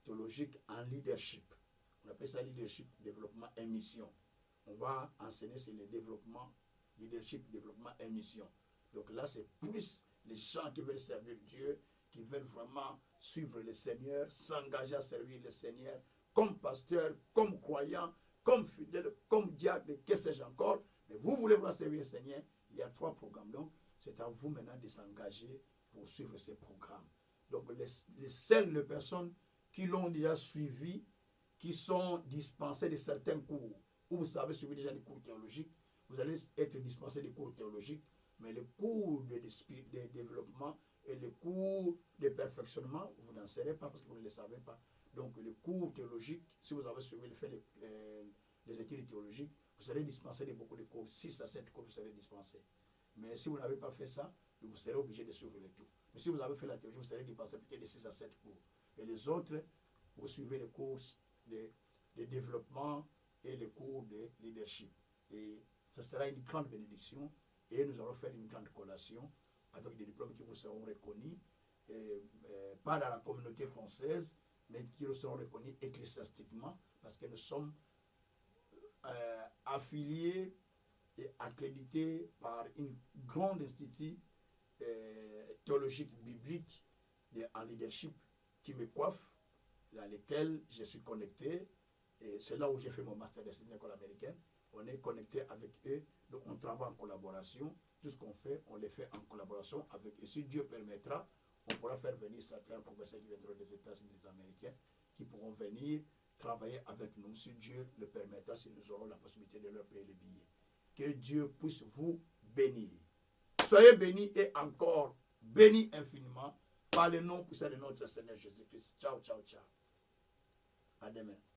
[SPEAKER 1] théologique en leadership. On appelle ça leadership, développement et mission. On va enseigner sur le développement, leadership, développement et mission. Donc là, c'est plus les gens qui veulent servir Dieu, qui veulent vraiment suivre le Seigneur, s'engager à servir le Seigneur, comme pasteur, comme croyant, comme fidèle, comme diable, que sais-je encore. Mais vous voulez vraiment servir le Seigneur, il y a 3 programmes. Donc, c'est à vous maintenant de s'engager pour suivre ces programmes. Donc, les seules personnes qui l'ont déjà suivi, qui sont dispensées de certains cours, ou vous savez suivi déjà des cours théologiques, vous allez être dispensé des cours théologiques, mais les cours de développement et les cours de perfectionnement, vous n'en serez pas parce que vous ne les savez pas. Donc, les cours théologiques, si vous avez suivi le fait des études théologiques, vous serez dispensé de beaucoup de cours. 6 à 7 cours, vous serez dispensé. Mais si vous n'avez pas fait ça, vous serez obligé de suivre les tout. Mais si vous avez fait la théologie, vous serez dispensé peut-être de 6 à 7 cours. Et les autres, vous suivez les cours de développement et les cours de leadership. Et ce sera une grande bénédiction. Et nous allons faire une grande collation avec des diplômes qui vous seront reconnus, pas dans la communauté française, mais qui seront reconnus ecclésiastiquement, parce que nous sommes affiliés et accrédités par une grande institut théologique biblique en leadership qui me coiffe, dans lequel je suis connecté. Et c'est là où j'ai fait mon master de l'école américaine. On est connecté avec eux, donc on travaille en collaboration. Tout ce qu'on fait, on le fait en collaboration avec eux. Si Dieu permettra, on pourra faire venir certains professeurs qui viendront des États-Unis, des Américains, qui pourront venir travailler avec nous, si Dieu le permettra, si nous aurons la possibilité de leur payer les billets. Que Dieu puisse vous bénir. Soyez bénis et encore bénis infiniment par le nom puissant de notre Seigneur Jésus-Christ. Ciao, ciao, ciao. À demain.